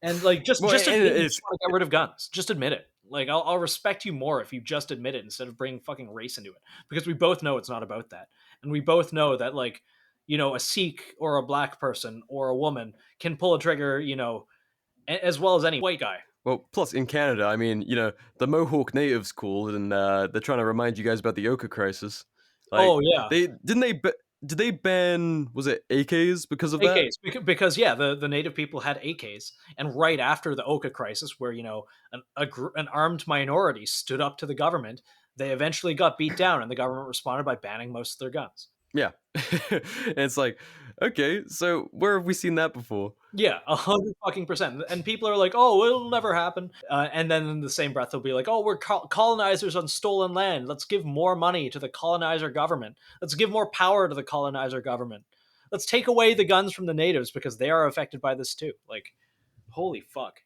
And like just admit you just want to get rid of guns. Just admit it. Like, I'll respect you more if you just admit it instead of bringing fucking race into it, because we both know it's not about that, and we both know that, like, a Sikh or a black person or a woman can pull a trigger, as well as any white guy. Well, plus in Canada, I mean, the Mohawk natives called, and they're trying to remind you guys about the Oka crisis. Like, Oh yeah, did they ban, was it AKs because of that? AKs, because yeah, the native people had AKs, and right after the Oka crisis, where an armed minority stood up to the government, they eventually got beat down, and the government responded by banning most of their guns. Yeah. And it's like, okay, so where have we seen that before? Yeah, 100%. And people are like, "Oh, it'll never happen." And then in the same breath, they'll be like, "Oh, we're colonizers on stolen land. Let's give more money to the colonizer government. Let's give more power to the colonizer government. Let's take away the guns from the natives because they are affected by this too." Like, holy fuck.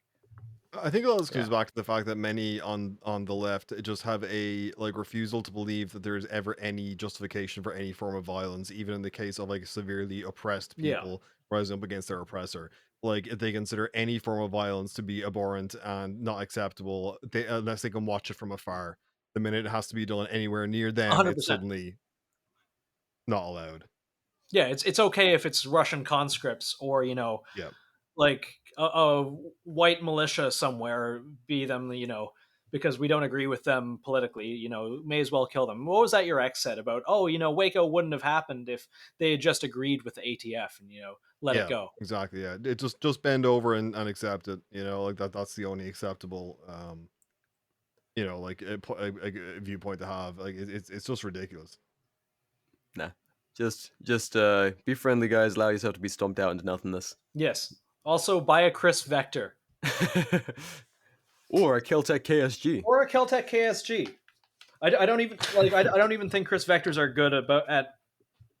I think all this comes back to the fact that many on the left just have a refusal to believe that there's ever any justification for any form of violence, even in the case of like severely oppressed people rising up against their oppressor. Like, if they consider any form of violence to be abhorrent and not acceptable, unless they can watch it from afar. The minute it has to be done anywhere near them, 100%. it's suddenly not allowed. Yeah, it's okay if it's Russian conscripts or like a white militia somewhere, be them, because we don't agree with them politically, may as well kill them. What was that your ex said about, Waco wouldn't have happened if they had just agreed with the ATF and, let it go. Exactly, yeah. It just bend over and accept it, like that's the only acceptable, like a viewpoint to have. Like, it's just ridiculous. Nah. Just be friendly, guys. Allow yourself to be stomped out into nothingness. Yes. Also, buy a Chris Vector. Or a Keltec KSG. Or a Keltec KSG. I don't even I don't even think Chris Vectors are good at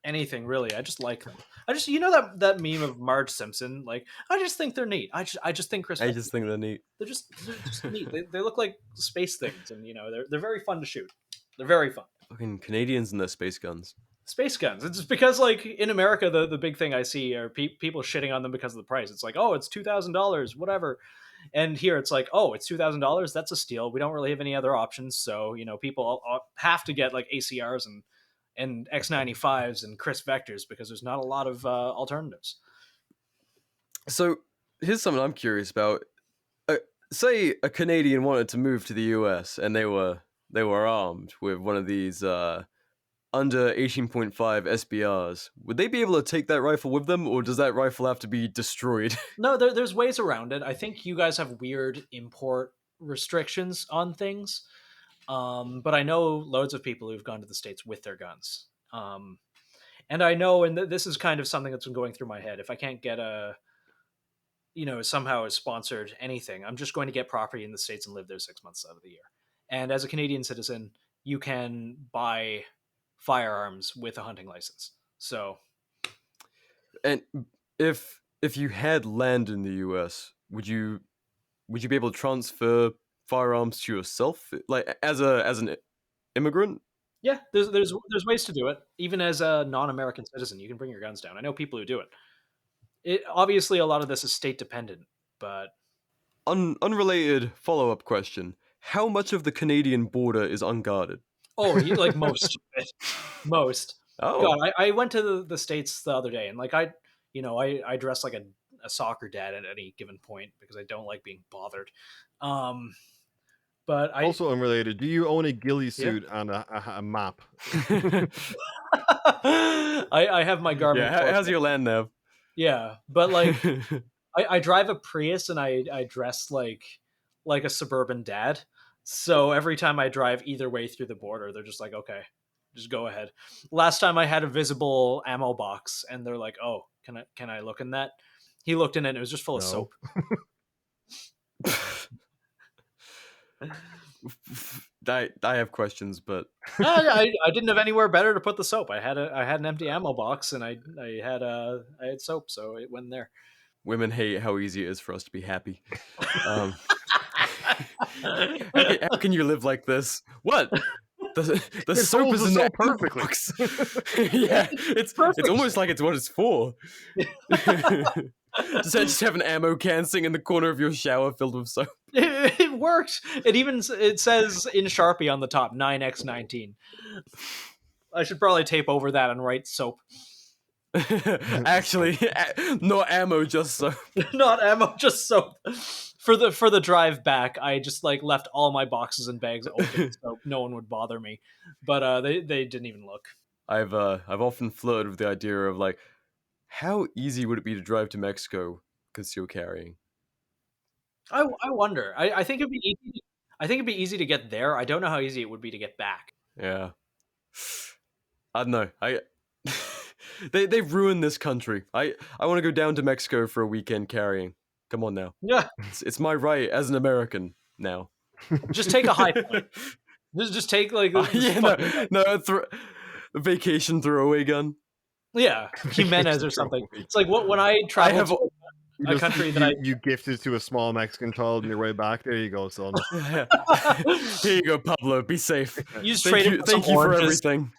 anything really. I just like them. That meme of Marge Simpson. Like, I just think they're neat. I just think Chris. I just think they're neat. They're just neat. They look like space things, and they're very fun to shoot. They're very fun. Fucking Canadians and their space guns. Space guns. It's because, like, in America, the big thing I see are people shitting on them because of the price. It's like, oh, it's $2,000, whatever. And here it's like, oh, it's $2,000. That's a steal. We don't really have any other options. So, people have to get like ACRs and X95s and Chris Vectors because there's not a lot of alternatives. So here's something I'm curious about. Say a Canadian wanted to move to the US and they were armed with one of these under 18.5 SBRs. Would they be able to take that rifle with them, or does that rifle have to be destroyed? No, there's ways around it. I think you guys have weird import restrictions on things. But I know loads of people who've gone to the States with their guns. And I know, and this is kind of something that's been going through my head. If I can't get somehow a sponsored anything, I'm just going to get property in the States and live there 6 months out of the year. And as a Canadian citizen, you can buy firearms with a hunting license. So, and if you had land in the US, would you be able to transfer firearms to yourself, like as an immigrant? Yeah, there's ways to do it. Even as a non-American citizen, you can bring your guns down. I know people who do it. Obviously a lot of this is state dependent, but unrelated follow-up question: how much of the Canadian border is unguarded? Oh, like most of it. Most. Oh, God, I went to the States the other day, and like I dress like a soccer dad at any given point because I don't like being bothered. But Also unrelated, do you own a ghillie suit and a map? I have my Garmin. Yeah, how's your land nav? Yeah, but like I drive a Prius and I dress like a suburban dad. So every time I drive either way through the border, they're just like, okay, just go ahead. Last time I had a visible ammo box and they're like, oh, can I look in that? He looked in it and it was just full of soap. I have questions, but I didn't have anywhere better to put the soap. I had an empty ammo box and I had soap, so it went there. Women hate how easy it is for us to be happy. How can you live like this? What? The soap is in that box. Yeah, it's almost like it's what it's for. Just have an ammo can sitting in the corner of your shower filled with soap. It worked. It says in Sharpie on the top 9x19. I should probably tape over that and write soap. Actually, not ammo, just soap. Not ammo, just soap. For the drive back, I just like left all my boxes and bags open so no one would bother me. But they didn't even look. I've often flirted with the idea of like, how easy would it be to drive to Mexico concealed carrying? I wonder. I think it'd be easy. I think it'd be easy to get there. I don't know how easy it would be to get back. Yeah, I don't know. They've ruined this country. I want to go down to Mexico for a weekend carrying. Come on now. Yeah, It's my right as an American now. just take a high point. Just take like a vacation throwaway gun. yeah, Jimenez or something. It's like when I travel to a country that you gifted to a small Mexican child on your way back. There you go, son. Here you go, Pablo. Be safe. you just Thank trade you, it thank you for everything.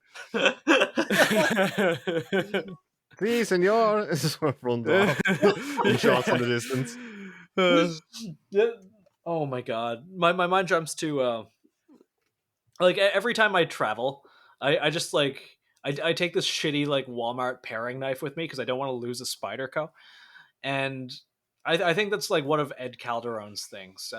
Si, senor. This is what runs off. Shots in the distance. Oh my god, my mind jumps to like every time I travel, I just like I take this shitty like Walmart paring knife with me because I don't want to lose a Spyderco, and I think that's like one of Ed Calderon's things.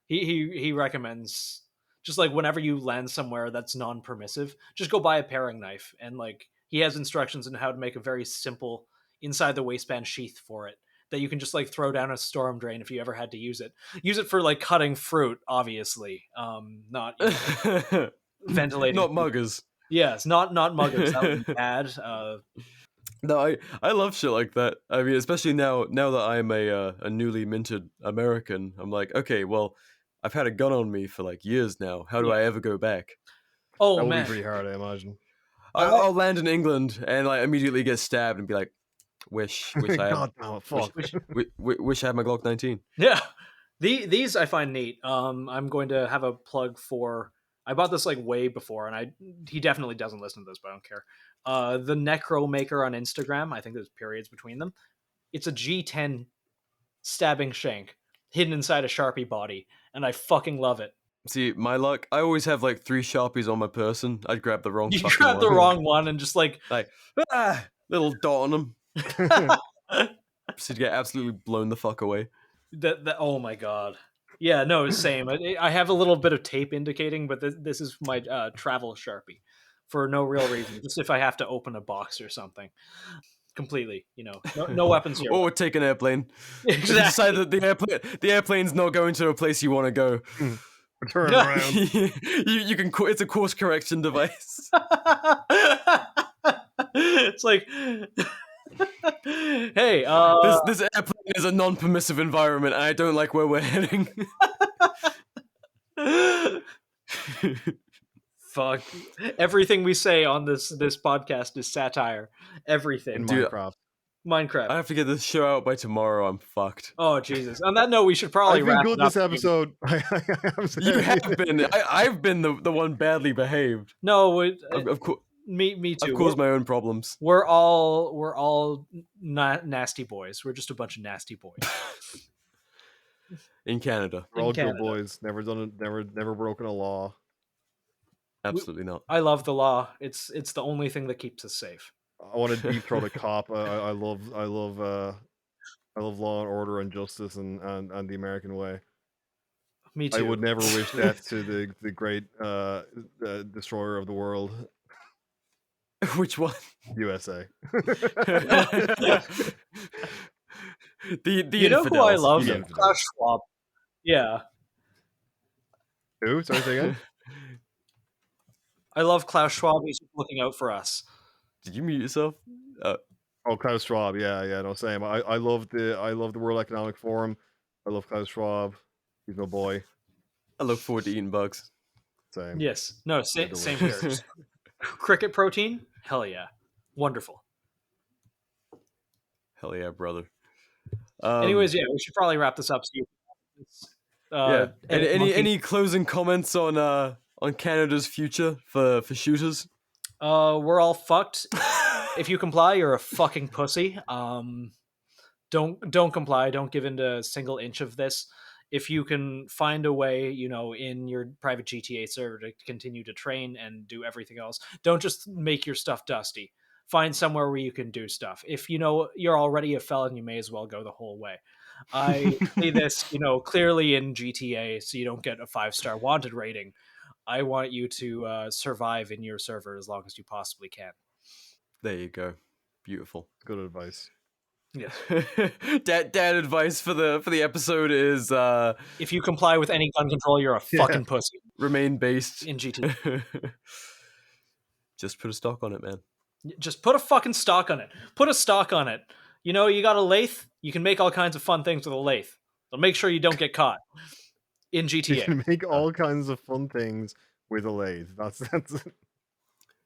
He recommends just like whenever you land somewhere that's non-permissive, just go buy a paring knife, and like he has instructions on how to make a very simple inside the waistband sheath for it that you can just like throw down a storm drain if you ever had to use it. Use it for like cutting fruit, obviously. Not ventilating. Not muggers. Yes, not muggers. That would be bad. No, I love shit like that. I mean, especially now that I'm a newly minted American, I'm like, okay, well, I've had a gun on me for like years now. How do I ever go back? Oh That would man, be pretty hard, I imagine. I'll land in England and like immediately get stabbed and be like, wish I had, God damn it, fuck. wish I had my Glock 19. yeah. These I find neat. I'm going to have a plug for. I bought this like way before, and he definitely doesn't listen to this, but I don't care. The Necro Maker on Instagram. I think there's periods between them. It's a G10 stabbing shank hidden inside a Sharpie body, and I fucking love it. See, my luck, I always have like 3 Sharpies on my person. I'd grab the wrong You fucking grab the one. wrong one and just like Little dot on them. So you get absolutely blown the fuck away. that. Oh my god. Yeah, no, same. I have a little bit of tape indicating, but this is my travel Sharpie for no real reason. Just if I have to open a box or something. Completely, no weapons here. Or take an airplane. Exactly. Decide that the airplane's not going to a place you want to go. Turn around. you can. It's a course correction device. It's like, hey, this airplane is a non-permissive environment, and I don't like where we're heading. fuck. Everything we say on this podcast is satire. Everything. In Dude, Minecraft. Minecraft. I have to get this show out by tomorrow. I'm fucked. Oh Jesus! On that note, we should probably I've been wrap good it up. this episode. You have been. I've been the one badly behaved. No, Of course, me too. I've caused my own problems. We're all nasty boys. We're just a bunch of nasty boys. In Canada. We're all In Canada. good boys. Never done it. Never broken a law. Absolutely not. I love the law. It's the only thing that keeps us safe. I want to deep throat a cop. I love law and order and justice and the American way. Me too. I would never wish death to the great destroyer of the world, Which one? USA. the You know who I infidels. love? The infidels. Klaus Schwab. Yeah, Who? Sorry, say again. I love Klaus Schwab. He's looking out for us. Did you mute yourself? Oh, Klaus Schwab. Yeah, no, same. I love the World Economic Forum. I love Klaus Schwab. He's my boy. I look forward to eating bugs. Same. Yes. No. Same Delicious. here. Just cricket protein. Hell yeah. Wonderful. Hell yeah, brother. Anyways, yeah, we should probably wrap this up. Yeah. Monkey. Any closing comments on Canada's future for shooters? We're all fucked. If you comply, you're a fucking pussy. don't comply. Don't give into a single inch of this. If you can find a way, in your private GTA server to continue to train and do everything else, don't just make your stuff dusty. Find somewhere where you can do stuff. If you're already a felon, you may as well go the whole way. I say this, clearly in GTA, so you don't get a 5-star wanted rating. I want you to survive in your server as long as you possibly can. There you go. Beautiful. Good advice. Yes. Dad advice for the episode is If you comply with any gun control, you're a fucking pussy. Remain based in GTA. Just put a stock on it, man. Just put a fucking stock on it. Put a stock on it. You got a lathe. You can make all kinds of fun things with a lathe. So make sure you don't get caught in GTA. You can make all kinds of fun things with a lathe. That's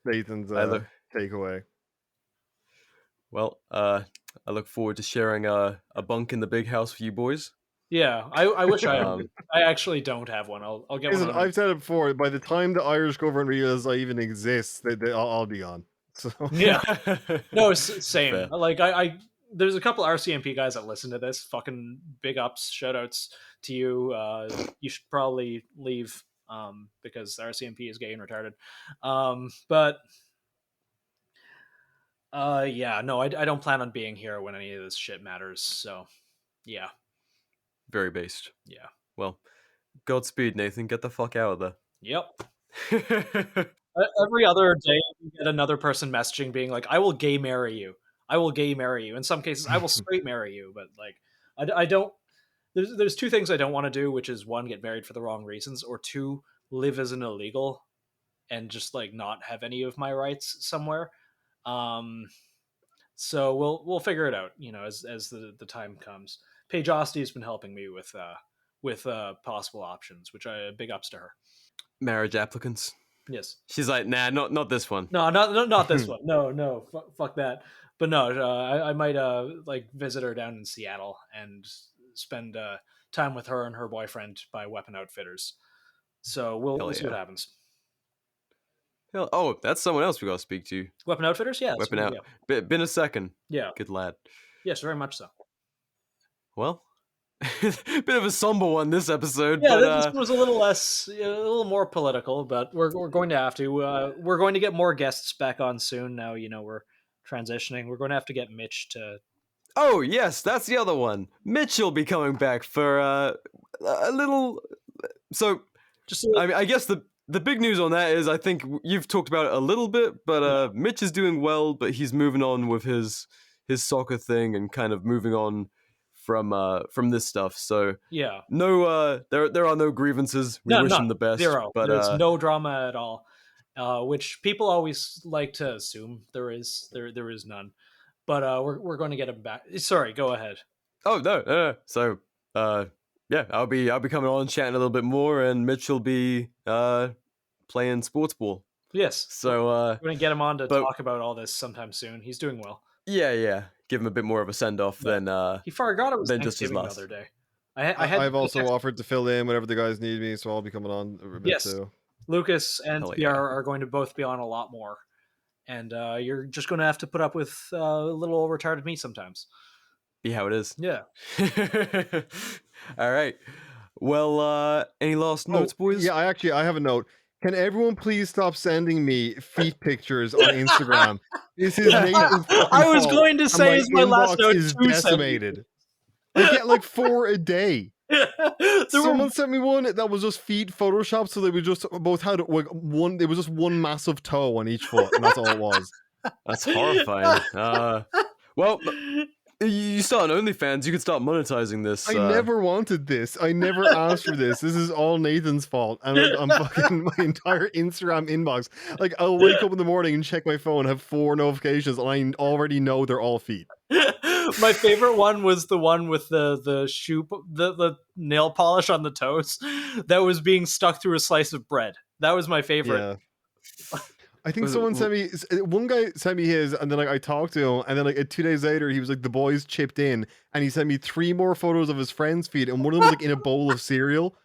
Nathan's takeaway. Well, I look forward to sharing a bunk in the big house for you boys. Yeah, I wish I actually don't have one. I'll get one. I've said it before. By the time the Irish government realizes I even exist, I'll be gone. So yeah, no, same. Fair. Like there's a couple RCMP guys that listen to this. Fucking big ups, shout outs to you. You should probably leave because the RCMP is gay and retarded. But yeah, no, I don't plan on being here when any of this shit matters. So yeah, very based. Yeah. Well, Godspeed, Nathan. Get the fuck out of there. Yep. Every other day, you get another person messaging being like, "I will gay marry you. I will gay marry you." In some cases, I will straight marry you. But like, I don't. There's two things I don't want to do, which is one, get married for the wrong reasons, or two, live as an illegal and just like not have any of my rights somewhere. So we'll figure it out, as the time comes. Paige Osty's been helping me with possible options, which big ups to her. Marriage applicants. Yes. She's like, nah, not this one. No, not this one. No, fuck that. But no, I might like visit her down in Seattle and spend time with her and her boyfriend by Weapon Outfitters. So we'll see what happens. Oh, that's someone else we gotta speak to. Weapon Outfitters, yeah. Weapon Out. Yeah. Been a second. Yeah. Good lad. Yes, very much so. Well, bit of a somber one this episode. Yeah, but, this one was a little more political, but we're going to have to. We're going to get more guests back on soon. Now we're transitioning. We're going to have to get Mitch to. Oh yes, that's the other one. Mitch will be coming back for a little. So, I guess the big news on that is I think you've talked about it a little bit, but Mitch is doing well, but he's moving on with his soccer thing and kind of moving on from this stuff. So yeah, no, there are no grievances. We wish him the best. Zero. But there's no drama at all, which people always like to assume there is none. But we're going to get him back. Sorry, go ahead. Oh no. So yeah, I'll be coming on chatting a little bit more, and Mitch will be playing sports ball. Yes. So we're gonna get him on to talk about all this sometime soon. He's doing well. Yeah. Give him a bit more of a send off than he forgot it was Thanksgiving the other day. I've also offered to fill in whenever the guys need me, so I'll be coming on a bit too. Lucas and B.R are going to both be on a lot more, and you're just going to have to put up with a little retarded me sometimes. Be how it is. Yeah. All right. Well, any last notes, boys? Yeah, I have a note. Can everyone please stop sending me feet pictures on Instagram? This is Nathan's I was going to say my last note is decimated. I get like 4 a day. Someone sent me one that was just feet photoshopped, so they would just both had like one. It was just one massive toe on each foot, and that's all it was. That's horrifying. Well, you start an OnlyFans, you could start monetizing this. I never wanted this. I never asked for this. This is all Nathan's fault. And I'm fucking my entire Instagram inbox. Like, I'll wake up in the morning and check my phone, have 4 notifications, and I already know they're all feet. My favorite one was the one with the shoe, the nail polish on the toes that was being stuck through a slice of bread. That was my favorite. Yeah. I think someone sent me, one guy sent me his, and then like I talked to him, and then like 2 days later, he was like, the boys chipped in, and he sent me 3 more photos of his friend's feet, and one of them was like in a bowl of cereal.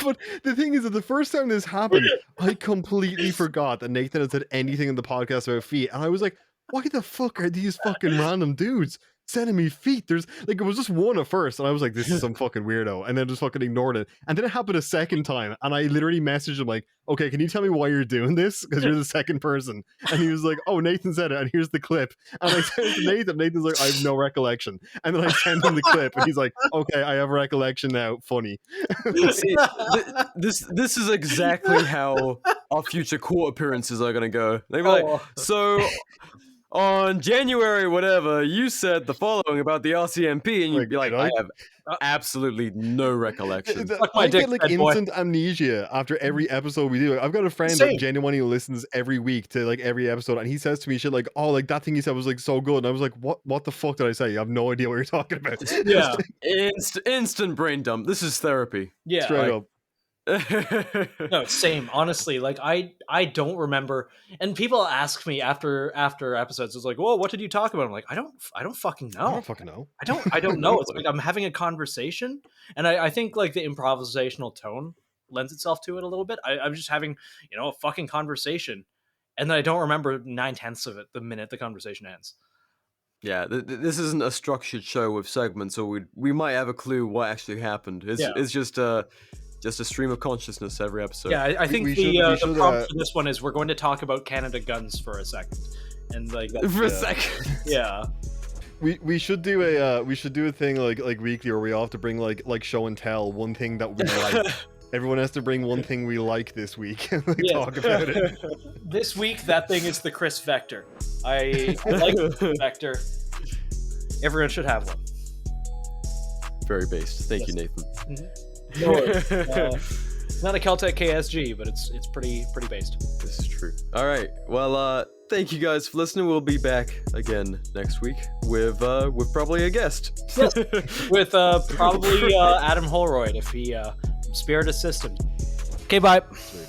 But the thing is that the first time this happened, I completely forgot that Nathan had said anything in the podcast about feet, and I was like, why the fuck are these fucking random dudes sending me feet? There's like, it was just one at first, and I was like, this is some fucking weirdo, and then just fucking ignored it. And then it happened a second time, and I literally messaged him like, okay, can you tell me why you're doing this? Because you're the second person. And he was like, oh, Nathan said it, and here's the clip. And I sent it to Nathan. Nathan's like, I have no recollection. And then I sent him the clip, and he's like, okay, I have a recollection now. Funny. See, this is exactly how our future court appearances are gonna go. They're gonna be like, so on January whatever, you said the following about the RCMP, and you'd be like, I have absolutely no recollection. I get like instant amnesia after every episode we do. I've got a friend that genuinely listens every week to like every episode, and he says to me shit like, oh, like that thing you said was like so good, and I was like, what the fuck did I say? I have no idea what you're talking about. Yeah. Instant brain dump. This is therapy. Yeah. Straight up. No, same. Honestly, like I don't remember. And people ask me after episodes, it's like, "Whoa, what did you talk about?" I'm like, I don't fucking know. I don't fucking know. I don't know. It's like I'm having a conversation, and I think like the improvisational tone lends itself to it a little bit. I'm just having a fucking conversation, and then I don't remember 9/10 of it the minute the conversation ends. Yeah, this isn't a structured show with segments, so we might have a clue what actually happened. It's just a stream of consciousness every episode. Yeah, I think the prompt for this one is we're going to talk about Canada guns for a second, and like that's, for a second. Yeah. We should do a thing like weekly where we all have to bring like show and tell one thing that we like. Everyone has to bring one thing we like this week and talk about it. This week, that thing is the Chris Vector. I like the Vector. Everyone should have one. Very based. Thank you, Nathan. Mm-hmm. No worries. It's not a Caltech KSG, but it's pretty based. This is true. All right. Well, thank you guys for listening. We'll be back again next week with probably a guest. Yes. With probably Adam Holroyd if he Spirit Systems. Okay, bye. Sweet.